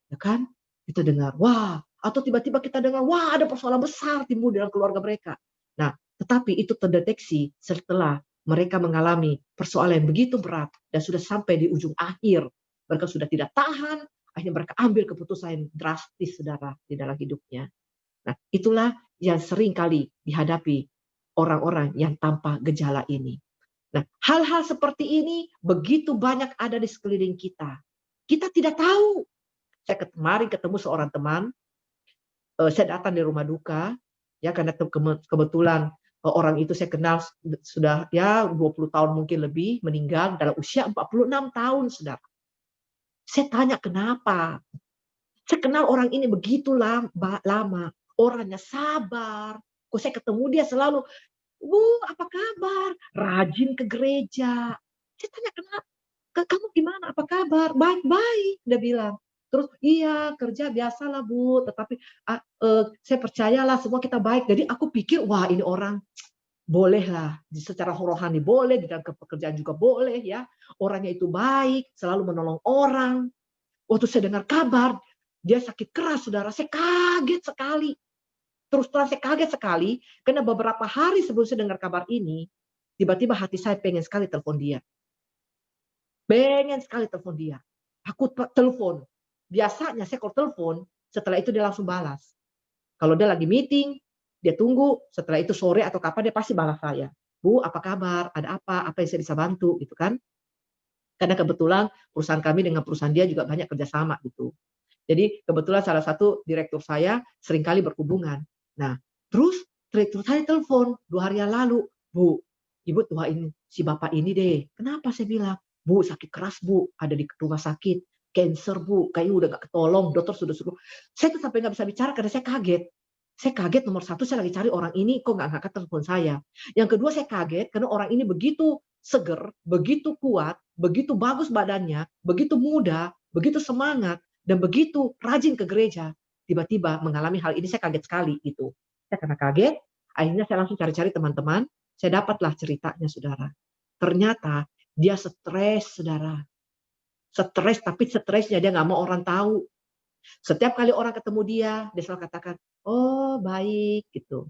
Ya kan? Kita dengar, wah. Atau tiba-tiba kita dengar, wah ada persoalan besar timbul dalam keluarga mereka. Nah, tetapi itu terdeteksi setelah mereka mengalami persoalan yang begitu berat dan sudah sampai di ujung akhir. Mereka sudah tidak tahan, akhirnya mereka ambil keputusan yang drastis, saudara, di dalam hidupnya. Nah, itulah yang sering kali dihadapi orang-orang yang tanpa gejala ini. Nah, hal-hal seperti ini begitu banyak ada di sekeliling kita. Kita tidak tahu. Saya kemarin ketemu seorang teman, saya datang di rumah duka, ya karena kebetulan orang itu saya kenal sudah ya 20 tahun mungkin lebih, meninggal dalam usia 46 tahun, saudara. Saya tanya kenapa? Saya kenal orang ini begitu lama, orangnya sabar. Kok saya ketemu dia selalu, Bu, apa kabar? Rajin ke gereja. Saya tanya kenapa? Kamu gimana? Apa kabar? Baik-baik, dia bilang. Terus iya kerja biasalah Bu, tetapi saya percayalah semua kita baik. Jadi aku pikir wah ini orang bolehlah secara rohani boleh, di dalam pekerjaan juga boleh ya. Orangnya itu baik, selalu menolong orang. Waktu saya dengar kabar dia sakit keras, saudara, saya kaget sekali. Terus terang saya kaget sekali karena beberapa hari sebelum saya dengar kabar ini, tiba-tiba hati saya pengen sekali telepon dia. Pengen sekali telepon dia. Aku telepon. Biasanya saya kalau telepon, setelah itu dia langsung balas. Kalau dia lagi meeting, dia tunggu, setelah itu sore atau kapan dia pasti balas saya. Bu, apa kabar? Ada apa? Apa yang saya bisa bantu? Gitu kan. Karena kebetulan perusahaan kami dengan perusahaan dia juga banyak kerjasama gitu. Jadi kebetulan salah satu direktur saya seringkali berhubungan. Nah, terus direktur saya telepon 2 hari yang lalu, Bu, Ibu doain si bapak ini deh. Kenapa saya bilang? Bu, sakit keras Bu, ada di rumah sakit. Cancer Bu, kayaknya udah gak ketolong, dokter sudah suruh. Saya tuh sampai gak bisa bicara karena saya kaget. Saya kaget nomor satu, saya lagi cari orang ini, kok gak ngangkat telepon saya. Yang kedua saya kaget karena orang ini begitu seger, begitu kuat, begitu bagus badannya, begitu muda, begitu semangat, dan begitu rajin ke gereja. Tiba-tiba mengalami hal ini, saya kaget sekali gitu. Saya karena kaget, akhirnya saya langsung cari-cari teman-teman, saya dapatlah ceritanya, saudara. Ternyata dia stres, saudara. Stres, tapi stresnya dia nggak mau orang tahu. Setiap kali orang ketemu dia selalu katakan, oh baik gitu.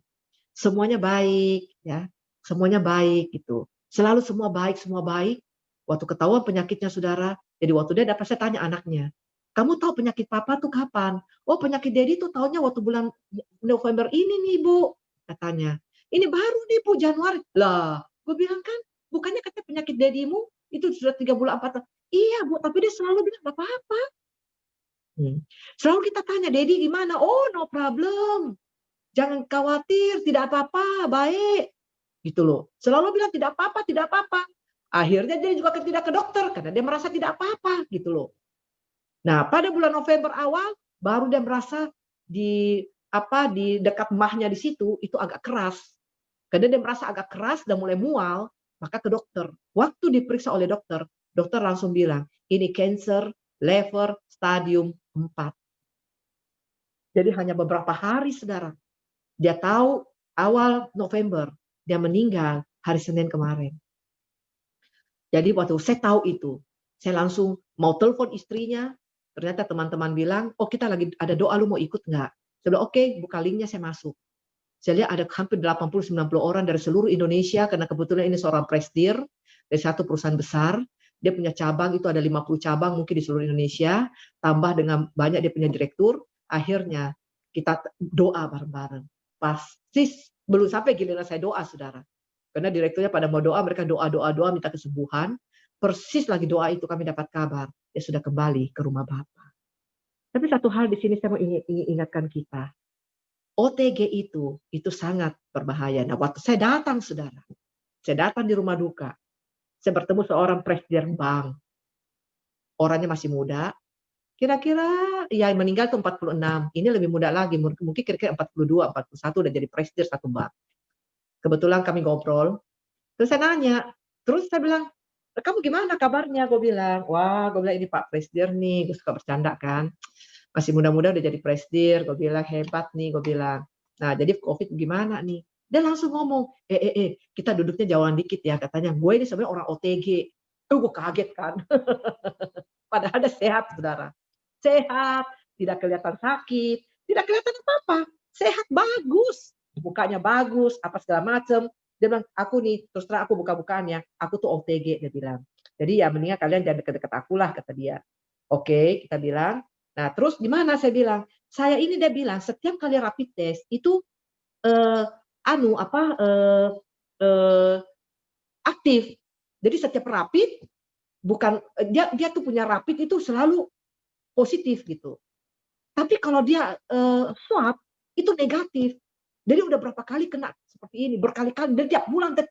Semuanya baik, ya. Semuanya baik gitu. Selalu semua baik. Waktu ketahuan penyakitnya, saudara, jadi waktu dia dapat, saya tanya anaknya, kamu tahu penyakit papa tuh kapan? Oh penyakit Dedi tuh tahunya waktu bulan November ini nih Bu, katanya. Ini baru nih Bu, Januari. Lah, gue bilang kan, bukannya katanya penyakit Dedimu itu sudah 3 bulan 4 tahun. Iya Bu, tapi dia selalu bilang gak apa-apa. Selalu kita tanya, Dedi gimana? Oh no problem. Jangan khawatir, tidak apa-apa, baik. Gitu loh. Selalu bilang tidak apa-apa. Akhirnya dia juga tidak ke dokter karena dia merasa tidak apa-apa gitu loh. Nah, pada bulan November awal baru dia merasa di dekat mahnya di situ itu agak keras. Karena dia merasa agak keras dan mulai mual, maka ke dokter. Waktu diperiksa oleh dokter, dokter langsung bilang, ini cancer liver stadium 4. Jadi hanya beberapa hari, saudara. Dia tahu awal November, dia meninggal hari Senin kemarin. Jadi waktu saya tahu itu, saya langsung mau telepon istrinya, ternyata teman-teman bilang, oh kita lagi ada doa, lu mau ikut nggak? Saya bilang, oke, buka linknya, saya masuk. Saya lihat ada hampir 80-90 orang dari seluruh Indonesia, karena kebetulan ini seorang presidir dari satu perusahaan besar. Dia punya cabang, itu ada 50 cabang mungkin di seluruh Indonesia, tambah dengan banyak dia punya direktur. Akhirnya kita doa bareng-bareng. Pasti belum sampai giliran saya doa, saudara. Karena direkturnya pada mau doa, mereka doa minta kesembuhan. Persis lagi doa itu kami dapat kabar, dia sudah kembali ke rumah Bapa. Tapi satu hal di sini saya mau ingatkan kita. OTG itu sangat berbahaya. Nah, waktu saya datang, saudara, saya datang di rumah duka, saya bertemu seorang presiden bank. Orangnya masih muda, kira-kira ya meninggal itu 46. Ini lebih muda lagi, mungkin kira-kira 42, 41 udah jadi presiden satu bank. Kebetulan kami ngobrol, terus saya nanya, terus saya bilang, kamu gimana kabarnya? Gue bilang, wah, gue bilang ini Pak Presiden nih, gue suka bercanda kan. Masih muda-muda udah jadi presiden, gue bilang hebat nih, gue bilang. Nah, jadi COVID gimana nih? Dia langsung ngomong, kita duduknya jauhan dikit ya, katanya. Gue ini sebenarnya orang OTG. Tuh gue kaget kan. Padahal dia sehat, saudara. Sehat, tidak kelihatan sakit, tidak kelihatan apa-apa. Sehat, bagus. Mukanya bagus, apa segala macem. Dia bilang, aku nih, terus terang aku buka-bukaannya, aku tuh OTG, dia bilang. Jadi ya mendingan kalian jangan deket-deket aku lah, kata dia. Oke, kita bilang. Nah, terus gimana saya bilang? Saya ini dia bilang setiap kali rapid test itu aktif. Jadi setiap rapid bukan dia tuh punya rapid itu selalu positif gitu. Tapi kalau dia swab itu negatif. Jadi udah berapa kali kena seperti ini, berkali-kali. Dan tiap bulan dia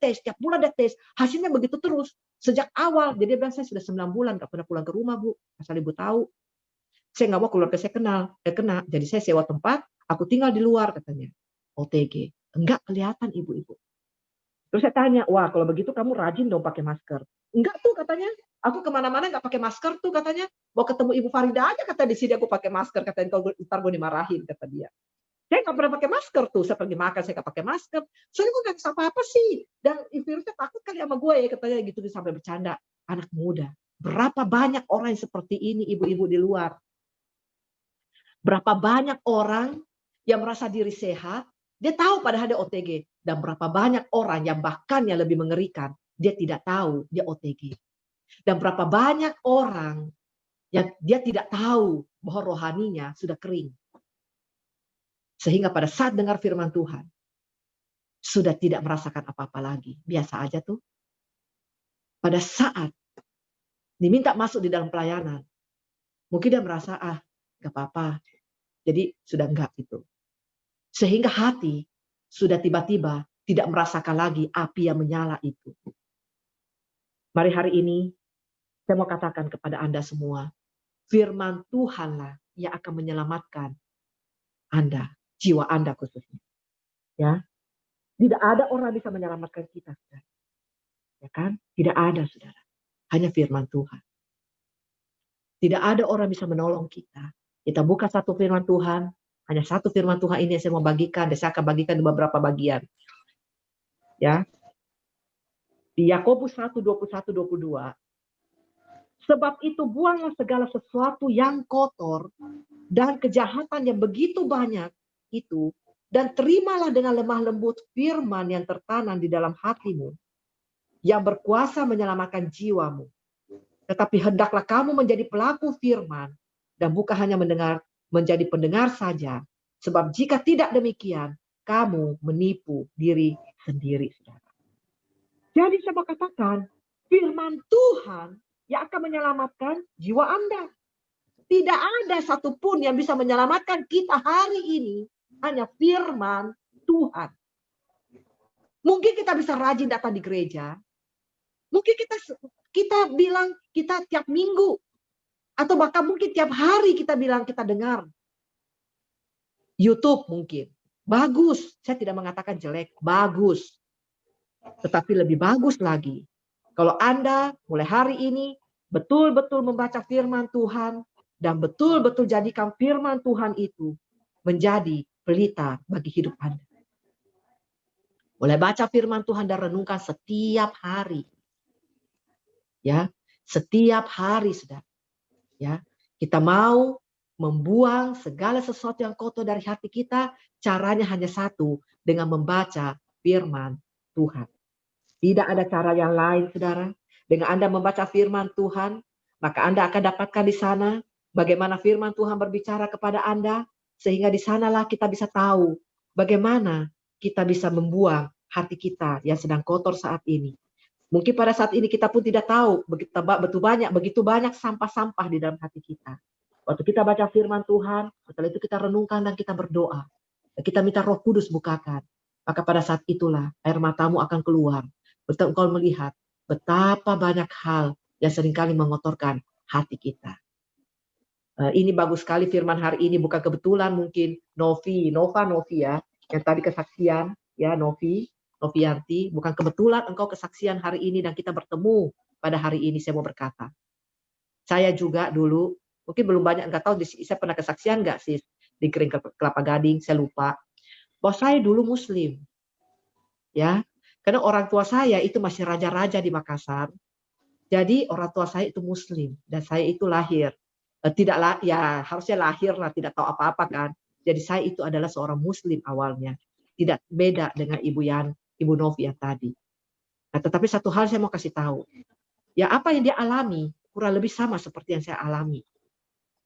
tes, hasilnya begitu terus sejak awal. Jadi dia bilang saya sudah 9 bulan nggak pernah pulang ke rumah, Bu. Asal Ibu tahu. Saya nggak mau keluarga saya kena. Jadi saya sewa tempat, aku tinggal di luar, katanya. OTG. Enggak kelihatan, ibu-ibu. Terus saya tanya, wah kalau begitu kamu rajin dong pakai masker. Enggak tuh, katanya. Aku kemana-mana nggak pakai masker tuh, katanya. Mau ketemu Ibu Farida aja, kata di sini aku pakai masker. Katanya, kalau ntar gue dimarahin, kata dia. Saya nggak pernah pakai masker tuh. Saya pergi makan, saya nggak pakai masker. Soalnya gue nggak bisa apa-apa sih. Dan virusnya takut kali sama gue ya, katanya gitu. Sampai bercanda. Anak muda. Berapa banyak orang yang seperti ini, ibu-ibu di luar. Berapa banyak orang yang merasa diri sehat, dia tahu padahal dia OTG. Dan berapa banyak orang yang bahkan yang lebih mengerikan, dia tidak tahu dia OTG. Dan berapa banyak orang yang dia tidak tahu bahwa rohaninya sudah kering. Sehingga pada saat dengar firman Tuhan, sudah tidak merasakan apa-apa lagi. Biasa aja tuh. Pada saat diminta masuk di dalam pelayanan, mungkin dia merasa, gak apa-apa. Jadi sudah enggak gitu. Sehingga hati sudah tiba-tiba tidak merasakan lagi api yang menyala itu. Mari hari ini saya mau katakan kepada Anda semua, firman Tuhanlah yang akan menyelamatkan Anda, jiwa Anda khususnya. Ya. Tidak ada orang bisa menyelamatkan kita, saudara. Ya kan? Tidak ada, saudara. Hanya firman Tuhan. Tidak ada orang bisa menolong kita. Kita buka satu firman Tuhan, hanya satu firman Tuhan ini yang saya mau bagikan, dan saya akan bagikan di beberapa bagian. Ya. Di Yakobus 1:21-22. Sebab itu buanglah segala sesuatu yang kotor dan kejahatan yang begitu banyak itu, dan terimalah dengan lemah lembut firman yang tertanam di dalam hatimu, yang berkuasa menyelamatkan jiwamu. Tetapi hendaklah kamu menjadi pelaku firman, dan bukan hanya menjadi pendengar saja. Sebab jika tidak demikian, kamu menipu diri sendiri, saudara. Jadi saya mau katakan, firman Tuhan yang akan menyelamatkan jiwa Anda. Tidak ada satupun yang bisa menyelamatkan kita hari ini. Hanya firman Tuhan. Mungkin kita bisa rajin datang di gereja. Mungkin kita bilang kita tiap minggu. Atau bahkan mungkin tiap hari kita bilang kita dengar. YouTube mungkin. Bagus, saya tidak mengatakan jelek, bagus. Tetapi lebih bagus lagi, kalau Anda mulai hari ini betul-betul membaca firman Tuhan dan betul-betul jadikan firman Tuhan itu menjadi pelita bagi hidup Anda. Mulai baca firman Tuhan dan renungkan setiap hari. Ya, setiap hari, Saudara. Ya, kita mau membuang segala sesuatu yang kotor dari hati kita, caranya hanya satu, dengan membaca firman Tuhan. Tidak ada cara yang lain, Saudara. Dengan Anda membaca firman Tuhan, maka Anda akan dapatkan di sana bagaimana firman Tuhan berbicara kepada Anda, sehingga di sanalah kita bisa tahu bagaimana kita bisa membuang hati kita yang sedang kotor saat ini. Mungkin pada saat ini kita pun tidak tahu begitu banyak sampah-sampah di dalam hati kita. Waktu kita baca firman Tuhan, setelah itu kita renungkan dan kita berdoa. Kita minta Roh Kudus bukakan. Maka pada saat itulah air matamu akan keluar. Betul engkau melihat betapa banyak hal yang seringkali mengotorkan hati kita. Ini bagus sekali firman hari ini, bukan kebetulan mungkin Novi ya, yang tadi kesaksian ya, Novianti, bukan kebetulan engkau kesaksian hari ini dan kita bertemu pada hari ini. Saya mau berkata, saya juga dulu mungkin belum banyak, enggak tahu saya pernah kesaksian enggak sih di Kering Kelapa Gading, saya lupa. Bahwa saya dulu Muslim, ya. Karena orang tua saya itu masih raja-raja di Makassar. Jadi orang tua saya itu Muslim dan saya itu lahir. Ya harusnya lahir lah, tidak tahu apa-apa kan. Jadi saya itu adalah seorang Muslim awalnya. Tidak beda dengan Ibu Novi yang tadi. Nah, tetapi satu hal saya mau kasih tahu. Ya apa yang dia alami kurang lebih sama seperti yang saya alami.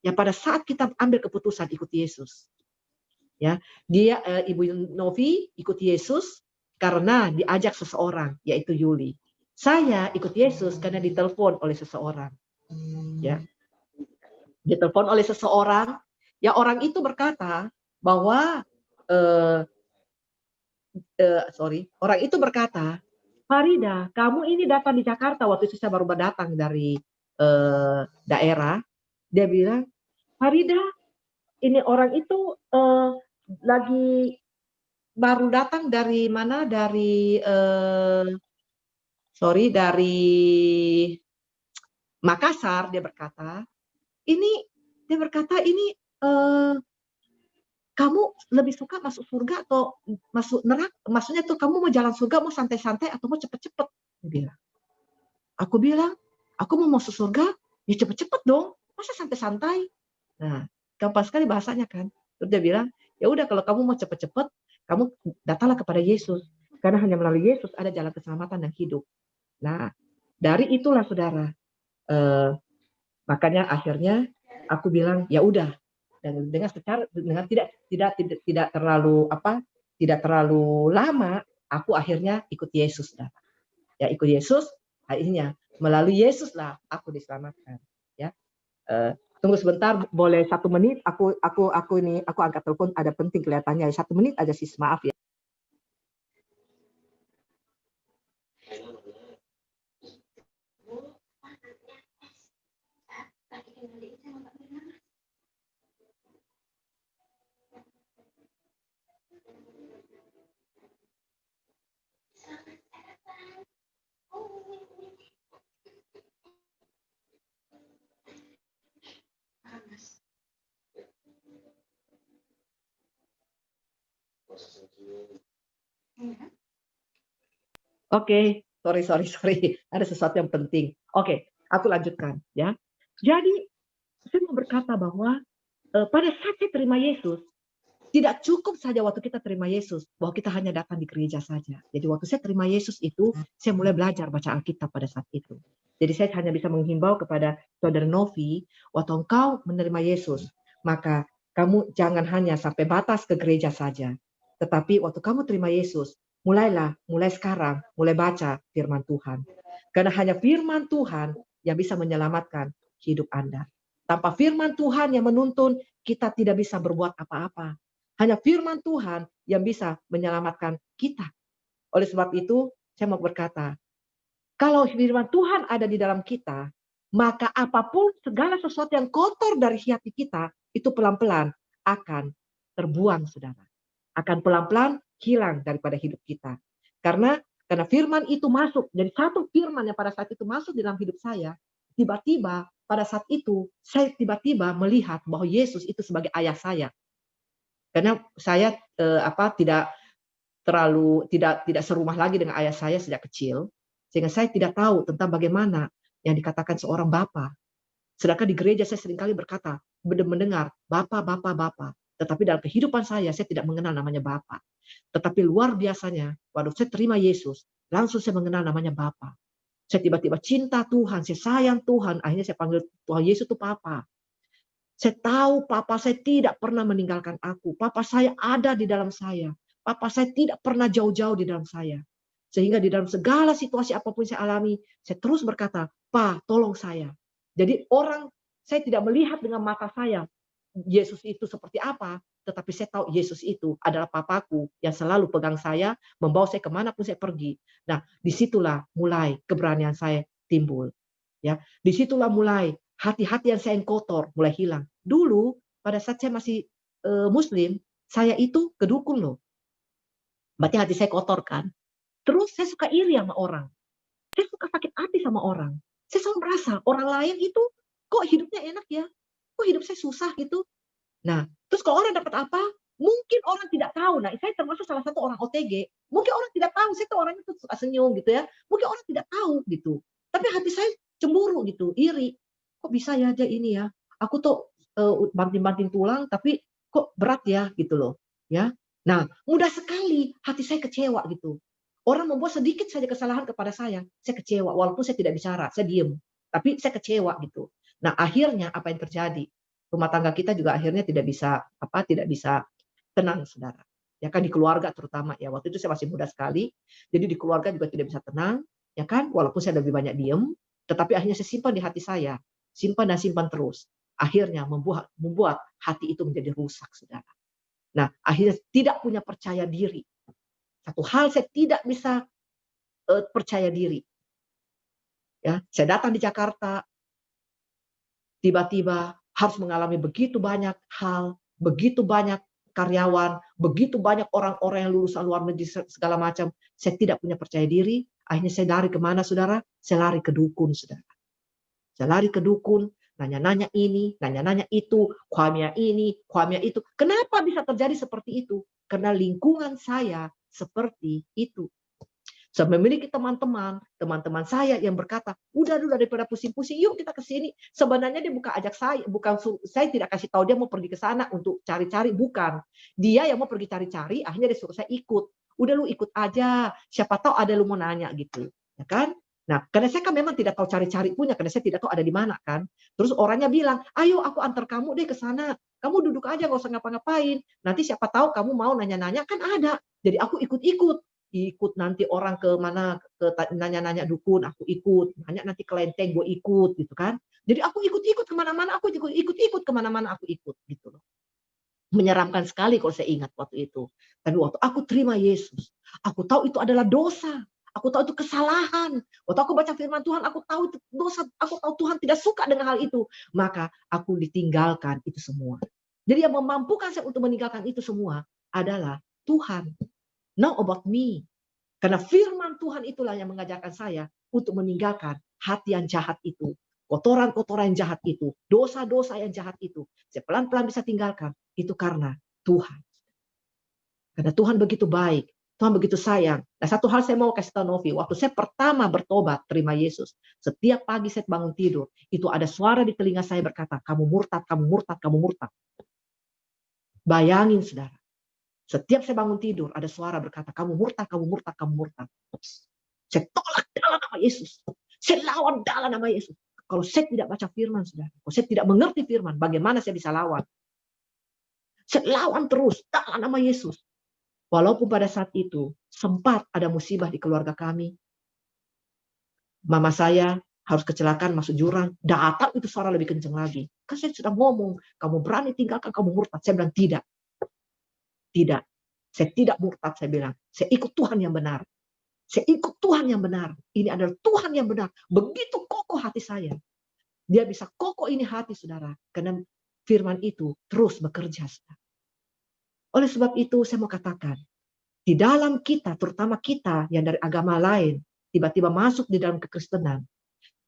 Ya pada saat kita ambil keputusan ikut Yesus. Ya, Ibu Novi ikut Yesus karena diajak seseorang, yaitu Yuli. Saya ikut Yesus karena ditelepon oleh seseorang. Ya, ditelepon oleh seseorang. Ya orang itu berkata bahwa orang itu berkata, Farida, kamu ini datang di Jakarta. Waktu itu saya baru datang dari daerah. Dia bilang, Farida, ini orang itu lagi baru datang dari mana? Dari Makassar. Dia berkata, ini kamu lebih suka masuk surga atau masuk neraka? Maksudnya tuh kamu mau jalan surga, mau santai-santai atau mau cepet-cepet? Dia bilang. Aku bilang, aku mau masuk surga, ya cepet-cepet dong. Masa santai-santai? Nah, gampang sekali bahasanya kan. Terus dia bilang, ya udah kalau kamu mau cepet-cepet, kamu datanglah kepada Yesus. Karena hanya melalui Yesus ada jalan keselamatan dan hidup. Nah, dari itulah saudara. Makanya akhirnya aku bilang, ya udah. Dan dengan tidak terlalu lama, aku akhirnya ikut Yesus. Ya ikut Yesus, akhirnya melalui Yesus lah aku diselamatkan. Ya, tunggu sebentar, boleh 1 menit? Aku angkat telepon, ada penting kelihatannya. 1 menit aja sis, maaf ya. Oke, sorry. Ada sesuatu yang penting. Oke, aku lanjutkan ya. Jadi saya mau berkata bahwa pada saat saya terima Yesus, tidak cukup saja waktu kita terima Yesus bahwa kita hanya datang di gereja saja. Jadi waktu saya terima Yesus itu, saya mulai belajar baca Alkitab pada saat itu. Jadi saya hanya bisa menghimbau kepada saudara Novi, waktu engkau menerima Yesus, maka kamu jangan hanya sampai batas ke gereja saja. Tetapi waktu kamu terima Yesus, mulai sekarang, mulai baca firman Tuhan. Karena hanya firman Tuhan yang bisa menyelamatkan hidup Anda. Tanpa firman Tuhan yang menuntun, kita tidak bisa berbuat apa-apa. Hanya firman Tuhan yang bisa menyelamatkan kita. Oleh sebab itu, saya mau berkata, kalau firman Tuhan ada di dalam kita, maka apapun segala sesuatu yang kotor dari hati kita, itu pelan-pelan akan terbuang, saudara. Akan pelan-pelan hilang daripada hidup kita. Karena firman itu masuk. Jadi satu firman yang pada saat itu masuk di dalam hidup saya, tiba-tiba pada saat itu saya tiba-tiba melihat bahwa Yesus itu sebagai ayah saya. Karena saya tidak serumah lagi dengan ayah saya sejak kecil, sehingga saya tidak tahu tentang bagaimana yang dikatakan seorang bapa. Sedangkan di gereja saya seringkali berkata, mendengar Bapa, Bapa, Bapa. Tetapi dalam kehidupan saya tidak mengenal namanya Bapa. Tetapi luar biasanya, waktu saya terima Yesus, langsung saya mengenal namanya Bapa. Saya tiba-tiba cinta Tuhan, saya sayang Tuhan. Akhirnya saya panggil Tuhan Yesus itu Papa. Saya tahu Papa saya tidak pernah meninggalkan aku. Papa saya ada di dalam saya. Papa saya tidak pernah jauh-jauh di dalam saya. Sehingga di dalam segala situasi apapun saya alami, saya terus berkata, Pa, tolong saya. Jadi saya tidak melihat dengan mata saya Yesus itu seperti apa, tetapi saya tahu Yesus itu adalah papaku yang selalu pegang saya, membawa saya kemanapun saya pergi. Nah, disitulah mulai keberanian saya timbul. Ya, disitulah mulai hati-hati yang saya yang kotor mulai hilang. Dulu pada saat saya masih Muslim, saya itu kedukun loh. Berarti hati saya kotor kan. Terus saya suka iri sama orang. Saya suka sakit hati sama orang. Saya selalu merasa orang lain itu kok hidupnya enak ya. Kok hidup saya susah gitu. Nah, terus kalau orang dapat apa, mungkin orang tidak tahu. Nah, saya termasuk salah satu orang OTG. Mungkin orang tidak tahu, saya tuh orangnya tuh suka senyum gitu ya. Mungkin orang tidak tahu gitu. Tapi hati saya cemburu gitu, iri. Kok bisa ya aja ini ya. Aku tuh banting-banting tulang, tapi kok berat ya gitu loh. Ya. Nah, mudah sekali hati saya kecewa gitu. Orang membuat sedikit saja kesalahan kepada saya kecewa. Walaupun saya tidak bicara, saya diem. Tapi saya kecewa gitu. Nah, akhirnya apa yang terjadi? Rumah tangga kita juga akhirnya tidak bisa tenang, saudara. Ya kan, di keluarga terutama ya. Waktu itu saya masih muda sekali, jadi di keluarga juga tidak bisa tenang, ya kan? Walaupun saya lebih banyak diem, tetapi akhirnya saya simpan di hati saya, simpan dan simpan terus. Akhirnya membuat hati itu menjadi rusak, saudara. Nah, akhirnya tidak punya percaya diri. Satu hal saya tidak bisa percaya diri. Ya, saya datang di Jakarta, tiba-tiba harus mengalami begitu banyak hal, begitu banyak karyawan, begitu banyak orang-orang yang lulusan luar negeri segala macam. Saya tidak punya percaya diri. Akhirnya saya lari kemana, saudara? Saya lari ke dukun, saudara. Saya lari ke dukun, nanya-nanya ini, nanya-nanya itu, kuamia ini, kuamia itu. Kenapa bisa terjadi seperti itu? Karena lingkungan saya seperti itu. Saya memiliki teman-teman saya yang berkata, udah daripada pusing-pusing, yuk kita ke sini. Sebenarnya dia bukan ajak saya, saya tidak kasih tahu dia mau pergi ke sana untuk cari-cari, bukan. Dia yang mau pergi cari-cari, akhirnya dia suruh saya ikut. Udah lu ikut aja, siapa tahu ada lu mau nanya gitu, ya kan? Nah, karena saya kan memang tidak tahu cari-cari punya, karena saya tidak tahu ada di mana kan. Terus orangnya bilang, ayo aku antar kamu deh ke sana. Kamu duduk aja, nggak usah ngapa-ngapain. Nanti siapa tahu kamu mau nanya-nanya, kan ada. Jadi aku ikut nanti orang ke mana, ke nanya-nanya dukun, aku ikut. Nanya nanti ke Lenteng, gue ikut gitu kan. Jadi aku ikut kemana-mana, aku ikut kemana-mana, aku ikut gitu loh. Menyeramkan sekali kalau saya ingat waktu itu. Tapi waktu aku terima Yesus, aku tahu itu adalah dosa. Aku tahu itu kesalahan. Waktu aku baca firman Tuhan, aku tahu itu dosa. Aku tahu Tuhan tidak suka dengan hal itu. Maka aku ditinggalkan itu semua. Jadi yang memampukan saya untuk meninggalkan itu semua adalah Tuhan. Not about me. Karena firman Tuhan itulah yang mengajarkan saya untuk meninggalkan hati yang jahat itu. Kotoran-kotoran yang jahat itu. Dosa-dosa yang jahat itu. Saya pelan-pelan bisa tinggalkan. Itu karena Tuhan. Karena Tuhan begitu baik. Tuhan begitu sayang. Nah, satu hal saya mau kasih tahu Novi. Waktu saya pertama bertobat, terima Yesus. Setiap pagi saya bangun tidur. Itu ada suara di telinga saya berkata, kamu murtad, kamu murtad, kamu murtad. Bayangin, saudara. Setiap saya bangun tidur, ada suara berkata, kamu murtad, kamu murtad, kamu murtad. Saya tolak dalam nama Yesus. Saya lawan dalam nama Yesus. Kalau saya tidak baca firman, saudara. Kalau saya tidak mengerti firman, bagaimana saya bisa lawan? Saya lawan terus dalam nama Yesus. Walaupun pada saat itu, sempat ada musibah di keluarga kami. Mama saya harus kecelakaan masuk jurang. Datang itu suara lebih kencang lagi. Kan saya sudah ngomong, kamu berani tinggalkan, kamu murtad. Saya bilang, tidak. Tidak, saya tidak murtad, saya bilang. Saya ikut Tuhan yang benar. Saya ikut Tuhan yang benar. Ini adalah Tuhan yang benar. Begitu kokoh hati saya. Dia bisa kokoh ini hati, saudara. Karena firman itu terus bekerja, saudara. Oleh sebab itu saya mau katakan, di dalam kita, terutama kita yang dari agama lain, tiba-tiba masuk di dalam kekristenan,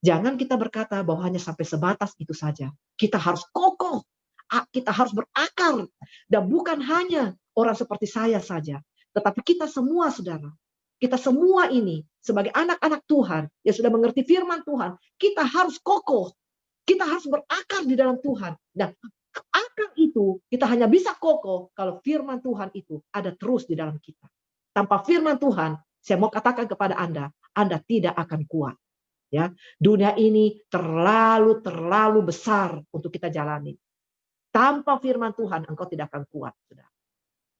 jangan kita berkata bahwa hanya sampai sebatas itu saja. Kita harus kokoh, kita harus berakar, dan bukan hanya orang seperti saya saja, tetapi kita semua, saudara. Kita semua ini sebagai anak-anak Tuhan yang sudah mengerti firman Tuhan, kita harus kokoh, kita harus berakar di dalam Tuhan. Dan akar itu kita hanya bisa kokoh kalau firman Tuhan itu ada terus di dalam kita. Tanpa firman Tuhan, saya mau katakan kepada Anda tidak akan kuat. Ya, dunia ini terlalu besar untuk kita jalani. Tanpa firman Tuhan, engkau tidak akan kuat, saudara.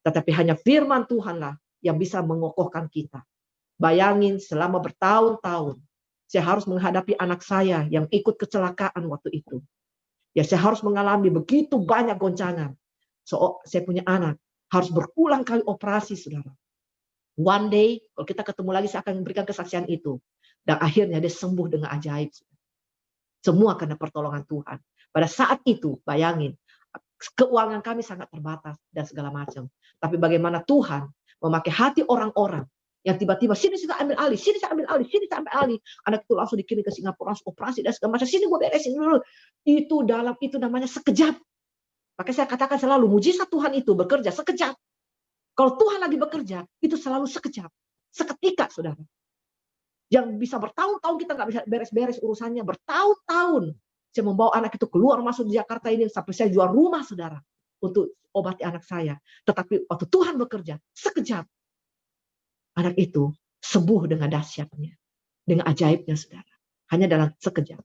Tetapi hanya firman Tuhanlah yang bisa mengokohkan kita. Bayangin selama bertahun-tahun, saya harus menghadapi anak saya yang ikut kecelakaan waktu itu. Ya, saya harus mengalami begitu banyak goncangan. Saya punya anak, harus berulang kali operasi, saudara. One day, kalau kita ketemu lagi, saya akan memberikan kesaksian itu. Dan akhirnya dia sembuh dengan ajaib. Semua karena pertolongan Tuhan. Pada saat itu, bayangin, keuangan kami sangat terbatas dan segala macam. Tapi bagaimana Tuhan memakai hati orang-orang yang tiba-tiba sini saya ambil alih, sini saya ambil alih, sini saya ambil alih. Anak itu langsung dikirim ke Singapura, langsung operasi dan segala macam. Sini gue beresin dulu. Itu namanya sekejap. Makanya saya katakan selalu, mujizat Tuhan itu bekerja sekejap. Kalau Tuhan lagi bekerja, itu selalu sekejap. Seketika, saudara. Yang bisa bertahun-tahun kita nggak bisa beres-beres urusannya. Bertahun-tahun. Saya membawa anak itu keluar masuk di Jakarta ini. Sampai saya jual rumah, saudara. Untuk obati anak saya. Tetapi waktu Tuhan bekerja, sekejap. Anak itu sembuh dengan dahsyatnya. Dengan ajaibnya, saudara. Hanya dalam sekejap.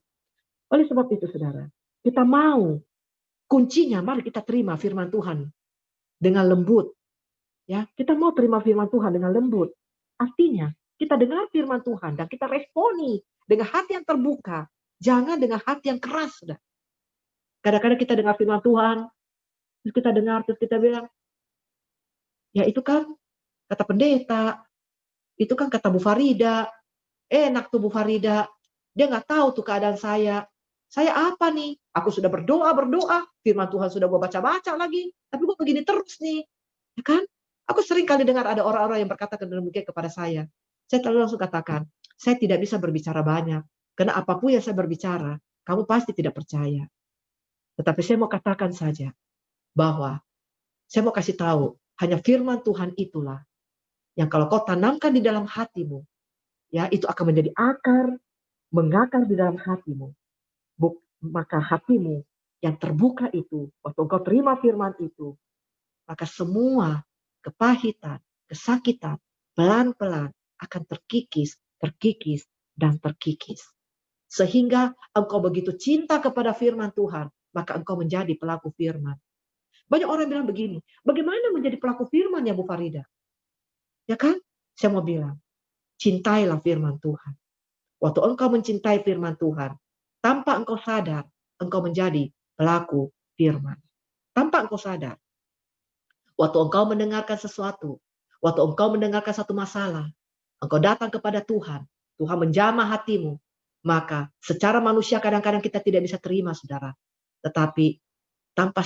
Oleh sebab itu, saudara. Kita mau. Kuncinya, mari kita terima firman Tuhan. Dengan lembut. Ya, kita mau terima firman Tuhan dengan lembut. Artinya, kita dengar firman Tuhan dan kita responi dengan hati yang terbuka. Jangan dengan hati yang keras, saudara. Kadang-kadang kita dengar firman Tuhan, terus kita dengar, terus kita bilang, ya itu kan kata pendeta, itu kan kata Bu Farida, enak tuh Bu Farida, dia nggak tahu tuh keadaan saya. Saya apa nih? Aku sudah berdoa, firman Tuhan sudah gue baca-baca lagi, tapi gue begini terus nih. Ya kan? Aku sering kali dengar ada orang-orang yang berkata demikian kepada saya. Saya langsung katakan, saya tidak bisa berbicara banyak. Karena apapun yang saya berbicara, kamu pasti tidak percaya. Tetapi saya mau katakan saja, bahwa saya mau kasih tahu, hanya firman Tuhan itulah, yang kalau kau tanamkan di dalam hatimu, ya itu akan menjadi akar, mengakar di dalam hatimu. Maka hatimu yang terbuka itu, waktu kau terima firman itu, maka semua kepahitan, kesakitan, pelan-pelan akan terkikis, dan terkikis. Sehingga engkau begitu cinta kepada firman Tuhan, maka engkau menjadi pelaku firman. Banyak orang bilang begini, bagaimana menjadi pelaku firman ya Bu Farida? Ya kan? Saya mau bilang, cintailah firman Tuhan. Waktu engkau mencintai firman Tuhan, tanpa engkau sadar, engkau menjadi pelaku firman. Tanpa engkau sadar. Waktu engkau mendengarkan sesuatu, waktu engkau mendengarkan satu masalah, engkau datang kepada Tuhan, Tuhan menjamah hatimu, maka secara manusia kadang-kadang kita tidak bisa terima, saudara. Tetapi tanpa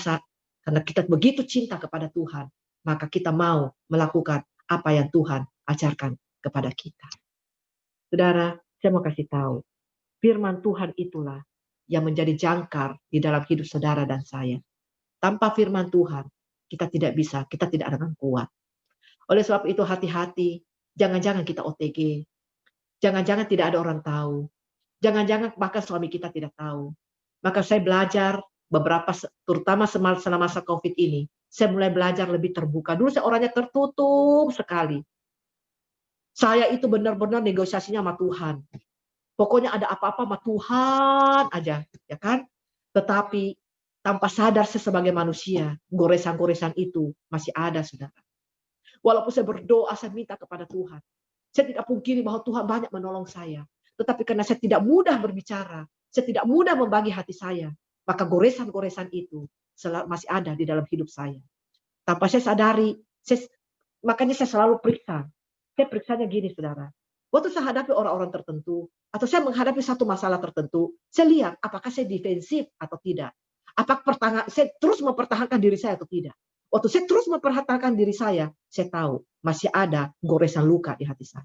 karena kita begitu cinta kepada Tuhan, maka kita mau melakukan apa yang Tuhan ajarkan kepada kita. Saudara, saya mau kasih tahu, firman Tuhan itulah yang menjadi jangkar di dalam hidup saudara dan saya. Tanpa firman Tuhan, kita tidak bisa, kita tidak akan kuat. Oleh sebab itu hati-hati, jangan-jangan kita OTG, jangan-jangan tidak ada orang tahu, jangan-jangan bahkan suami kita tidak tahu. Maka saya belajar beberapa, terutama selama masa COVID ini, saya mulai belajar lebih terbuka. Dulu saya orangnya tertutup sekali. Saya itu benar-benar negosiasinya sama Tuhan. Pokoknya ada apa-apa sama Tuhan aja, ya kan? Tetapi tanpa sadar saya sebagai manusia, goresan-goresan itu masih ada, saudara. Walaupun saya berdoa, saya minta kepada Tuhan. Saya tidak pungkiri bahwa Tuhan banyak menolong saya. Tetapi karena saya tidak mudah berbicara, saya tidak mudah membagi hati saya, maka goresan-goresan itu masih ada di dalam hidup saya. Tanpa saya sadari, makanya saya selalu periksa. Saya periksanya gini, saudara. Waktu saya hadapi orang-orang tertentu, atau saya menghadapi satu masalah tertentu, saya lihat apakah saya defensif atau tidak. Apakah saya terus mempertahankan diri saya atau tidak. Waktu saya terus memperhatikan diri saya tahu masih ada goresan luka di hati saya.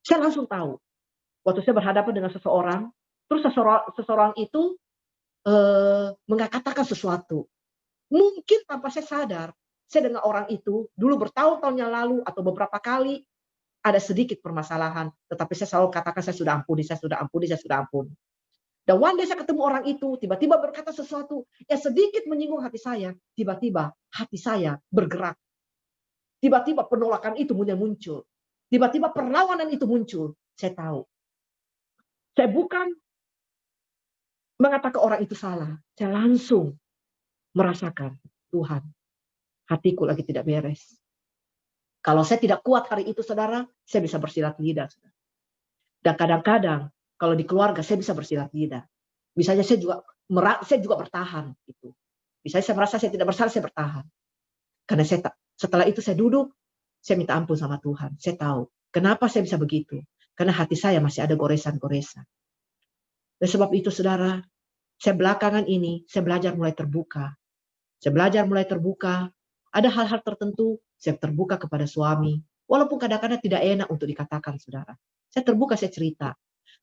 Saya langsung tahu. Waktu saya berhadapan dengan seseorang, terus seseorang itu mengatakan sesuatu. Mungkin tanpa saya sadar, saya dengan orang itu dulu bertahun-tahun yang lalu atau beberapa kali ada sedikit permasalahan, tetapi saya selalu katakan saya sudah ampuni, saya sudah ampuni, saya sudah ampuni. Dan one day saya ketemu orang itu, tiba-tiba berkata sesuatu yang sedikit menyinggung hati saya, tiba-tiba hati saya bergerak. Tiba-tiba penolakan itu muncul. Tiba-tiba perlawanan itu muncul. Saya tahu. Saya bukan mengatakan orang itu salah. Saya langsung merasakan, Tuhan, hatiku lagi tidak beres. Kalau saya tidak kuat hari itu, saudara, saya bisa bersilat lidah. Saudara. Dan kadang-kadang, kalau di keluarga, saya bisa bersilat lidah. Misalnya saya juga bertahan. Gitu. Misalnya saya merasa saya tidak bersalah, saya bertahan. Karena setelah itu saya duduk, saya minta ampun sama Tuhan. Saya tahu, kenapa saya bisa begitu. Karena hati saya masih ada goresan-goresan. Dan sebab itu, saudara, saya belakangan ini, saya belajar mulai terbuka. Saya belajar mulai terbuka. Ada hal-hal tertentu, saya terbuka kepada suami. Walaupun kadang-kadang tidak enak untuk dikatakan, saudara. Saya terbuka, saya cerita.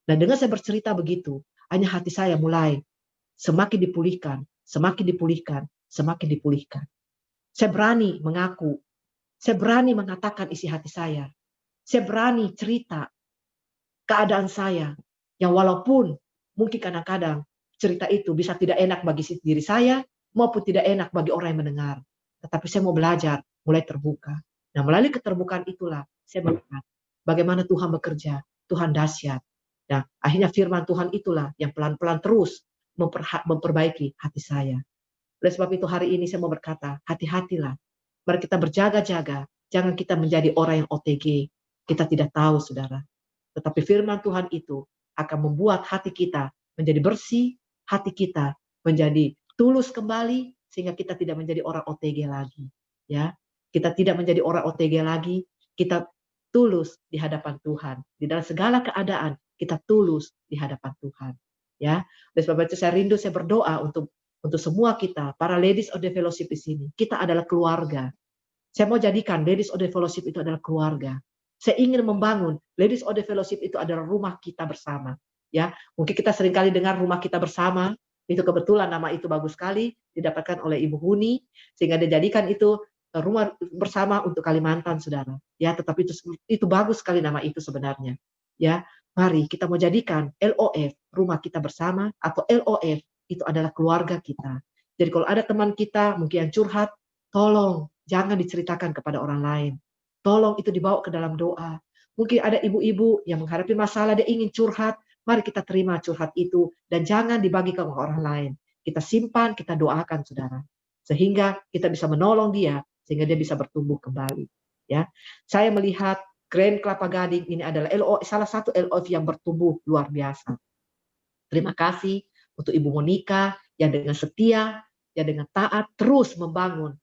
Dan dengan saya bercerita begitu, hanya hati saya mulai semakin dipulihkan, semakin dipulihkan, semakin dipulihkan. Saya berani mengaku. Saya berani mengatakan isi hati saya. Saya berani cerita keadaan saya. Yang walaupun mungkin kadang-kadang cerita itu bisa tidak enak bagi diri saya, maupun tidak enak bagi orang yang mendengar. Tetapi saya mau belajar, mulai terbuka. Nah, melalui keterbukaan itulah, saya melihat bagaimana Tuhan bekerja, Tuhan dahsyat. Nah, akhirnya firman Tuhan itulah yang pelan-pelan terus memperbaiki hati saya. Oleh sebab itu hari ini saya mau berkata, hati-hatilah. Mari kita berjaga-jaga, jangan kita menjadi orang yang OTG. Kita tidak tahu, saudara. Tetapi firman Tuhan itu akan membuat hati kita menjadi bersih, hati kita menjadi tulus kembali, sehingga kita tidak menjadi orang OTG lagi. Ya, kita tidak menjadi orang OTG lagi, kita tulus di hadapan Tuhan. Di dalam segala keadaan, kita tulus di hadapan Tuhan. Ya, oleh sebab itu saya rindu, saya berdoa untuk semua kita, para ladies of the fellowship di sini. Kita adalah keluarga. Saya mau jadikan ladies of the fellowship itu adalah keluarga. Saya ingin membangun ladies of the fellowship itu adalah rumah kita bersama. Ya, mungkin kita seringkali dengar rumah kita bersama. Itu kebetulan nama itu bagus sekali didapatkan oleh Ibu Huni, sehingga dijadikan itu rumah bersama untuk Kalimantan, saudara. Ya, tetapi itu bagus sekali nama itu sebenarnya. Ya, mari kita mau jadikan LOF rumah kita bersama, atau LOF itu adalah keluarga kita. Jadi kalau ada teman kita mungkin yang curhat, tolong jangan diceritakan kepada orang lain. Tolong itu dibawa ke dalam doa. Mungkin ada ibu-ibu yang menghadapi masalah, dia ingin curhat. Mari kita terima curhat itu dan jangan dibagikan ke orang lain. Kita simpan, kita doakan, saudara. Sehingga kita bisa menolong dia, sehingga dia bisa bertumbuh kembali. Ya, saya melihat Grand Kelapa Gading ini adalah salah satu LOF yang bertumbuh luar biasa. Terima kasih untuk Ibu Monica yang dengan setia, yang dengan taat terus membangun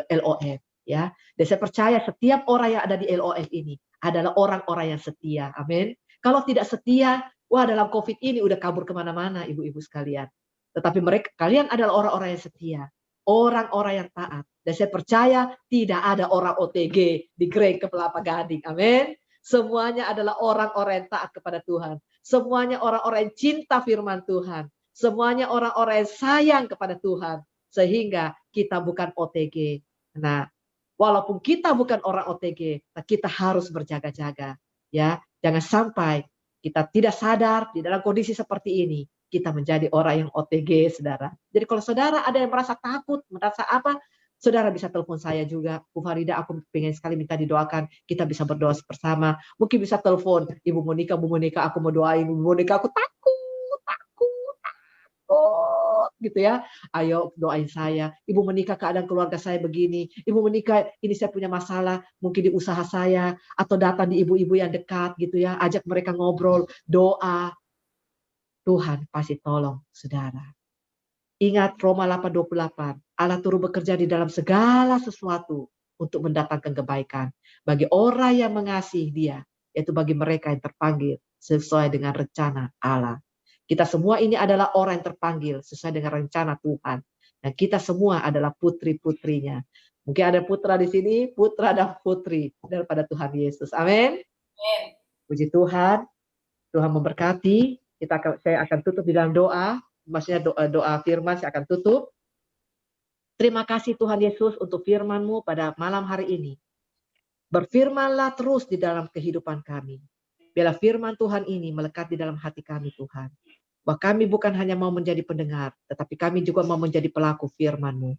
LOF. Ya, dan saya percaya setiap orang yang ada di LOF ini adalah orang-orang yang setia. Amin. Kalau tidak setia, wah dalam COVID ini udah kabur kemana-mana, ibu-ibu sekalian. Tetapi kalian adalah orang-orang yang setia, orang-orang yang taat. Dan saya percaya tidak ada orang OTG di Grand Kelapa Gading. Amin. Semuanya adalah orang-orang yang taat kepada Tuhan. Semuanya orang-orang yang cinta firman Tuhan. Semuanya orang-orang yang sayang kepada Tuhan. Sehingga kita bukan OTG. Nah, walaupun kita bukan orang OTG, kita harus berjaga-jaga. Ya, jangan sampai kita tidak sadar di dalam kondisi seperti ini, kita menjadi orang yang OTG, saudara. Jadi kalau saudara ada yang merasa takut, merasa apa, saudara bisa telepon saya juga. Bu Farida, aku pengen sekali minta didoakan. Kita bisa berdoa bersama. Mungkin bisa telepon Ibu Monica, Bu Monica, aku mau doain. Bu Monica, aku takut. Gitu ya. Ayo doain saya. Ibu Monica, keadaan keluarga saya begini. Ibu Monica, ini saya punya masalah. Mungkin di usaha saya. Atau datang di ibu-ibu yang dekat gitu ya. Ajak mereka ngobrol, doa. Tuhan pasti tolong, saudara. Ingat Roma 8:28. Allah turut bekerja di dalam segala sesuatu untuk mendatangkan kebaikan bagi orang yang mengasihi Dia, yaitu bagi mereka yang terpanggil sesuai dengan rencana Allah. Kita semua ini adalah orang yang terpanggil sesuai dengan rencana Tuhan. Dan kita semua adalah putri-putrinya. Mungkin ada putra di sini, putra dan putri daripada Tuhan Yesus. Amin. Puji Tuhan. Tuhan memberkati. Saya akan tutup di dalam doa. Maksudnya doa firman saya akan tutup. Terima kasih Tuhan Yesus untuk firman-Mu pada malam hari ini. Berfirmanlah terus di dalam kehidupan kami. Biarlah firman Tuhan ini melekat di dalam hati kami Tuhan. Bahwa kami bukan hanya mau menjadi pendengar, tetapi kami juga mau menjadi pelaku firman-Mu.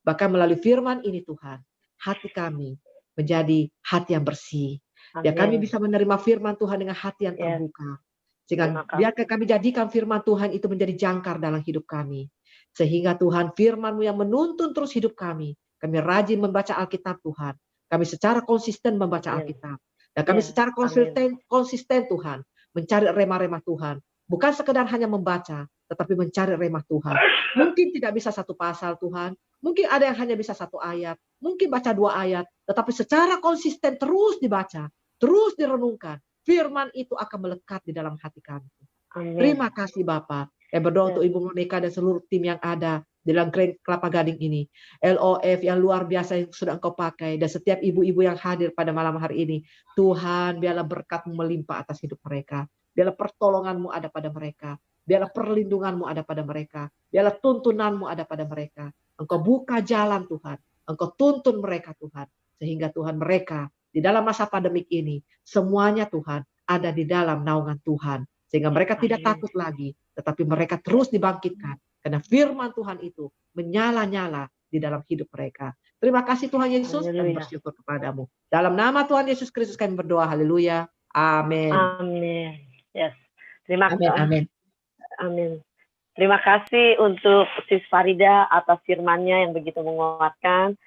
Bahkan melalui firman ini Tuhan, hati kami menjadi hati yang bersih. Biar kami bisa menerima firman Tuhan dengan hati yang terbuka. Sehingga biar kami jadikan firman Tuhan itu menjadi jangkar dalam hidup kami. Sehingga Tuhan firman-Mu yang menuntun terus hidup kami. Kami rajin membaca Alkitab Tuhan. Kami secara konsisten membaca Alkitab. Dan kami secara konsisten Tuhan. Mencari rema-rema Tuhan. Bukan sekedar hanya membaca. Tetapi mencari rema Tuhan. Mungkin tidak bisa satu pasal Tuhan. Mungkin ada yang hanya bisa satu ayat. Mungkin baca 2 ayat. Tetapi secara konsisten terus dibaca. Terus direnungkan. Firman itu akan melekat di dalam hati kami. Terima kasih Bapak. Saya berdoa untuk Ibu Monica dan seluruh tim yang ada di dalam Kelapa Gading ini. LOF yang luar biasa yang sudah Engkau pakai. Dan setiap ibu-ibu yang hadir pada malam hari ini. Tuhan, biarlah berkat-Mu melimpah atas hidup mereka. Biarlah pertolongan-Mu ada pada mereka. Biarlah perlindungan-Mu ada pada mereka. Biarlah tuntunan-Mu ada pada mereka. Engkau buka jalan Tuhan. Engkau tuntun mereka Tuhan. Sehingga Tuhan mereka di dalam masa pandemik ini. Semuanya Tuhan ada di dalam naungan Tuhan. Sehingga mereka tidak takut lagi, tetapi mereka terus dibangkitkan. Karena firman Tuhan itu menyala-nyala di dalam hidup mereka. Terima kasih Tuhan Yesus, dan bersyukur kepadamu. Dalam nama Tuhan Yesus Kristus kami berdoa, haleluya. Amin. Amin. Yes. Terima kasih. Amin. Amin. Terima kasih untuk Sis Farida atas firman-Nya yang begitu menguatkan.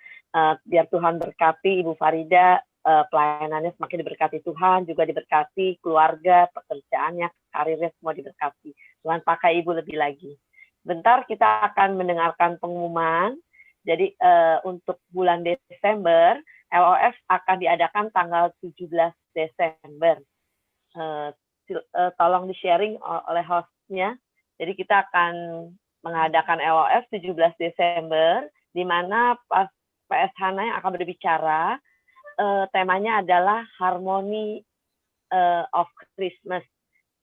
Biar Tuhan berkati Ibu Farida, pelayanannya semakin diberkati Tuhan, juga diberkati keluarga, pekerjaannya, karirnya semua diberkati. Tuhan pakai Ibu lebih lagi. Bentar kita akan mendengarkan pengumuman. Jadi untuk bulan Desember, LOF akan diadakan tanggal 17 Desember. Tolong di-sharing oleh hostnya. Jadi kita akan mengadakan LOF 17 Desember, di mana PS Hana yang akan berbicara. Temanya adalah Harmony of Christmas.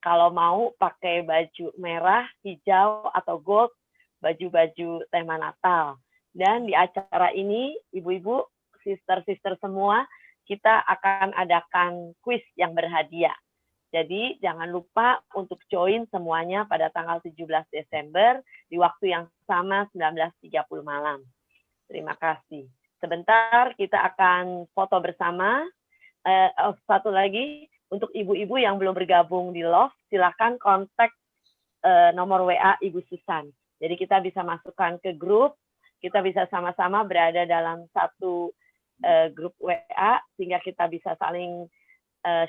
Kalau mau pakai baju merah, hijau, atau gold, baju-baju tema Natal. Dan di acara ini, ibu-ibu, sister-sister semua, kita akan adakan kuis yang berhadiah. Jadi jangan lupa untuk join semuanya pada tanggal 17 Desember di waktu yang sama 19.30 malam. Terima kasih. Sebentar kita akan foto bersama. Satu lagi, untuk ibu-ibu yang belum bergabung di Love, silakan kontak nomor WA Ibu Susan. Jadi kita bisa masukkan ke grup, kita bisa sama-sama berada dalam satu grup WA, sehingga kita bisa saling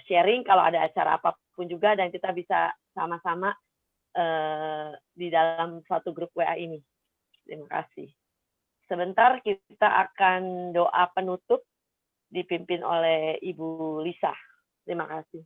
sharing kalau ada acara apapun juga, dan kita bisa sama-sama di dalam satu grup WA ini. Terima kasih. Sebentar kita akan doa penutup dipimpin oleh Ibu Lisa. Terima kasih.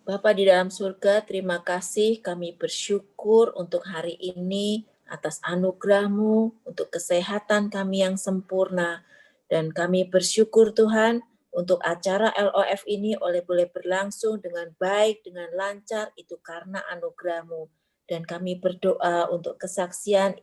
Bapa di dalam surga, terima kasih, kami bersyukur untuk hari ini atas anugerah-Mu, untuk kesehatan kami yang sempurna, dan kami bersyukur Tuhan untuk acara LOF ini boleh berlangsung dengan baik, dengan lancar, itu karena anugerah-Mu. Dan kami berdoa untuk kesaksian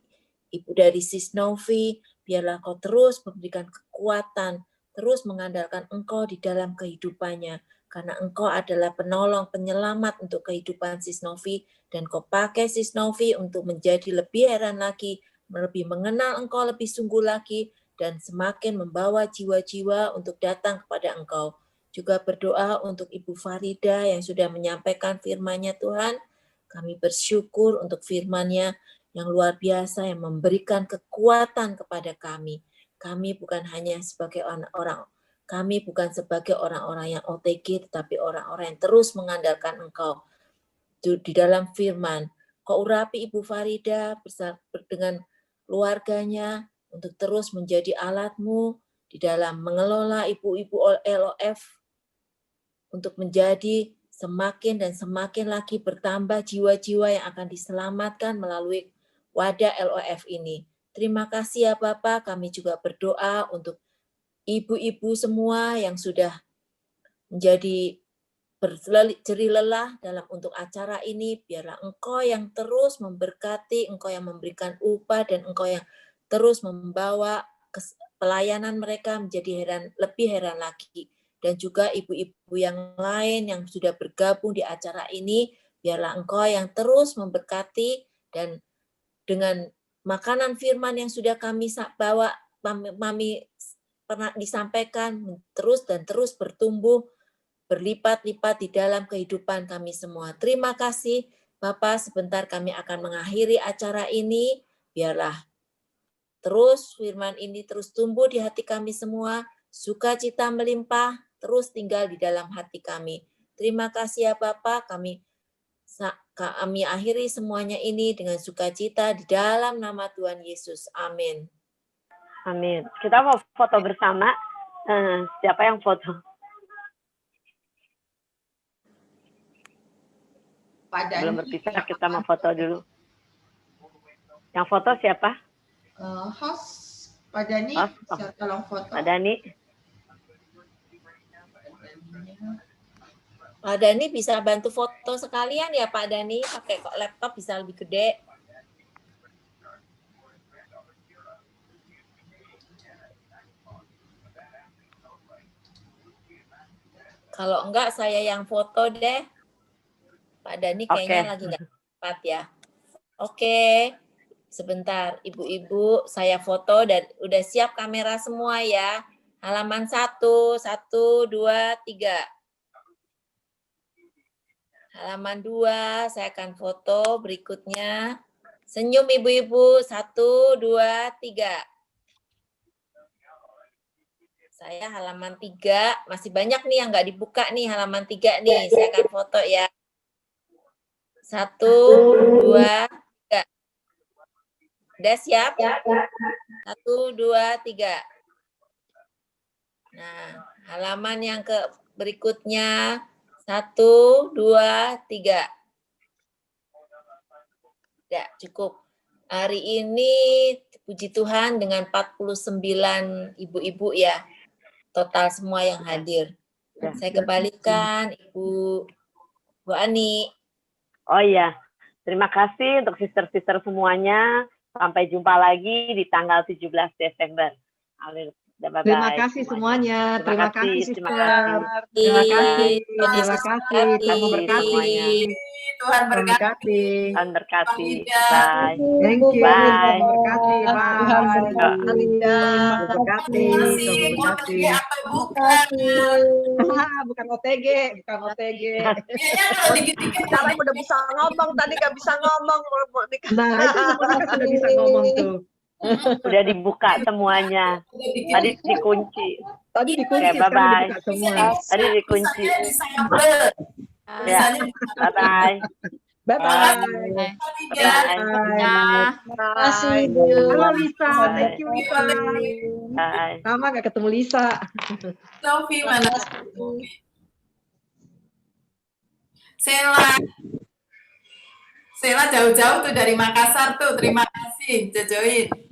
Ibu dari Sis Novi, biarlah Kau terus memberikan kekuatan, terus mengandalkan Engkau di dalam kehidupannya, karena Engkau adalah penolong, penyelamat untuk kehidupan Sis Novi, dan Kau pakai Sis Novi untuk menjadi lebih heran lagi, lebih mengenal Engkau lebih sungguh lagi, dan semakin membawa jiwa-jiwa untuk datang kepada Engkau. Juga berdoa untuk Ibu Farida yang sudah menyampaikan firman-Nya Tuhan. Kami bersyukur untuk firman-Nya yang luar biasa, yang memberikan kekuatan kepada kami. Kami bukan hanya sebagai kami bukan sebagai orang-orang yang OTG, tetapi orang-orang yang terus mengandalkan Engkau. Di dalam firman, Kau urapi Ibu Farida dengan keluarganya, untuk terus menjadi alat-Mu di dalam mengelola ibu-ibu LOF, untuk menjadi semakin dan semakin lagi bertambah jiwa-jiwa yang akan diselamatkan melalui wadah LOF ini. Terima kasih ya Bapak, kami juga berdoa untuk ibu-ibu semua yang sudah menjadi berjerih lelah dalam untuk acara ini. Biarlah Engkau yang terus memberkati, Engkau yang memberikan upah, dan Engkau yang terus membawa pelayanan mereka menjadi lebih heran lagi. Dan juga ibu-ibu yang lain yang sudah bergabung di acara ini, biarlah Engkau yang terus memberkati, dan dengan makanan firman yang sudah kami bawa, kami pernah disampaikan, terus dan terus bertumbuh, berlipat-lipat di dalam kehidupan kami semua. Terima kasih Bapak, sebentar kami akan mengakhiri acara ini, biarlah terus firman ini terus tumbuh di hati kami semua, sukacita melimpah, terus tinggal di dalam hati kami. Terima kasih ya Bapak, kami akhiri semuanya ini dengan sukacita di dalam nama Tuhan Yesus. Amin. Amin. Kita mau foto bersama. Siapa yang foto? Belum berpisah, kita mau foto dulu. Yang foto siapa? Host, Pak Dani, bisa tolong foto. Pak Dani. Pak Dani bisa bantu foto sekalian ya Pak Dani, pakai kok laptop bisa lebih gede. Kalau enggak saya yang foto deh. Pak Dani kayaknya lagi enggak sempat ya. Oke. Sebentar, ibu-ibu saya foto dan udah siap kamera semua ya. Halaman 1, 1, 2, 3. Halaman 2, saya akan foto berikutnya. Senyum ibu-ibu, 1, 2, 3. Saya halaman 3, masih banyak nih yang nggak dibuka nih, halaman 3 nih. Saya akan foto ya. 1, 2, 3. Udah siap? 1, 2, 3. Nah, halaman yang berikutnya 1, 2, 3. Ya, cukup. Hari ini puji Tuhan dengan 49 ibu-ibu ya. Total semua yang hadir. Saya kembalikan Ibu Ani. Oh iya. Terima kasih untuk sister-sister semuanya. Sampai jumpa lagi di tanggal 17 Desember. Bye-bye. Terima kasih semuanya. Terima kasih, Terima Sister. kasih. Terima kasih. Terima kasih. Tuhan memberkati. Tuhan berkati. Tuhan berkati. Bye. Thank you. Bye. Tuhan memberkati. Bye. Tuhan berkati. Tuhan memberkati. Tuhan memberkati. Bukan OTG. Bukan OTG. Sekarang udah bisa ngomong, tadi nggak bisa ngomong. Nah, itu udah bisa ngomong tuh. Udah dibuka semuanya. Tadi dikunci. Tadi dikunci, okay, bye-bye. Dibuka semua. Tadi dikunci. Ya, bye-bye. Bye-bye. Terima kasih. Halo Lisa, thank you Lisa. Bye. Lama nggak ketemu Lisa. Sofi mana? Sela jauh-jauh tuh dari Makassar tuh. Terima kasih, jojoin.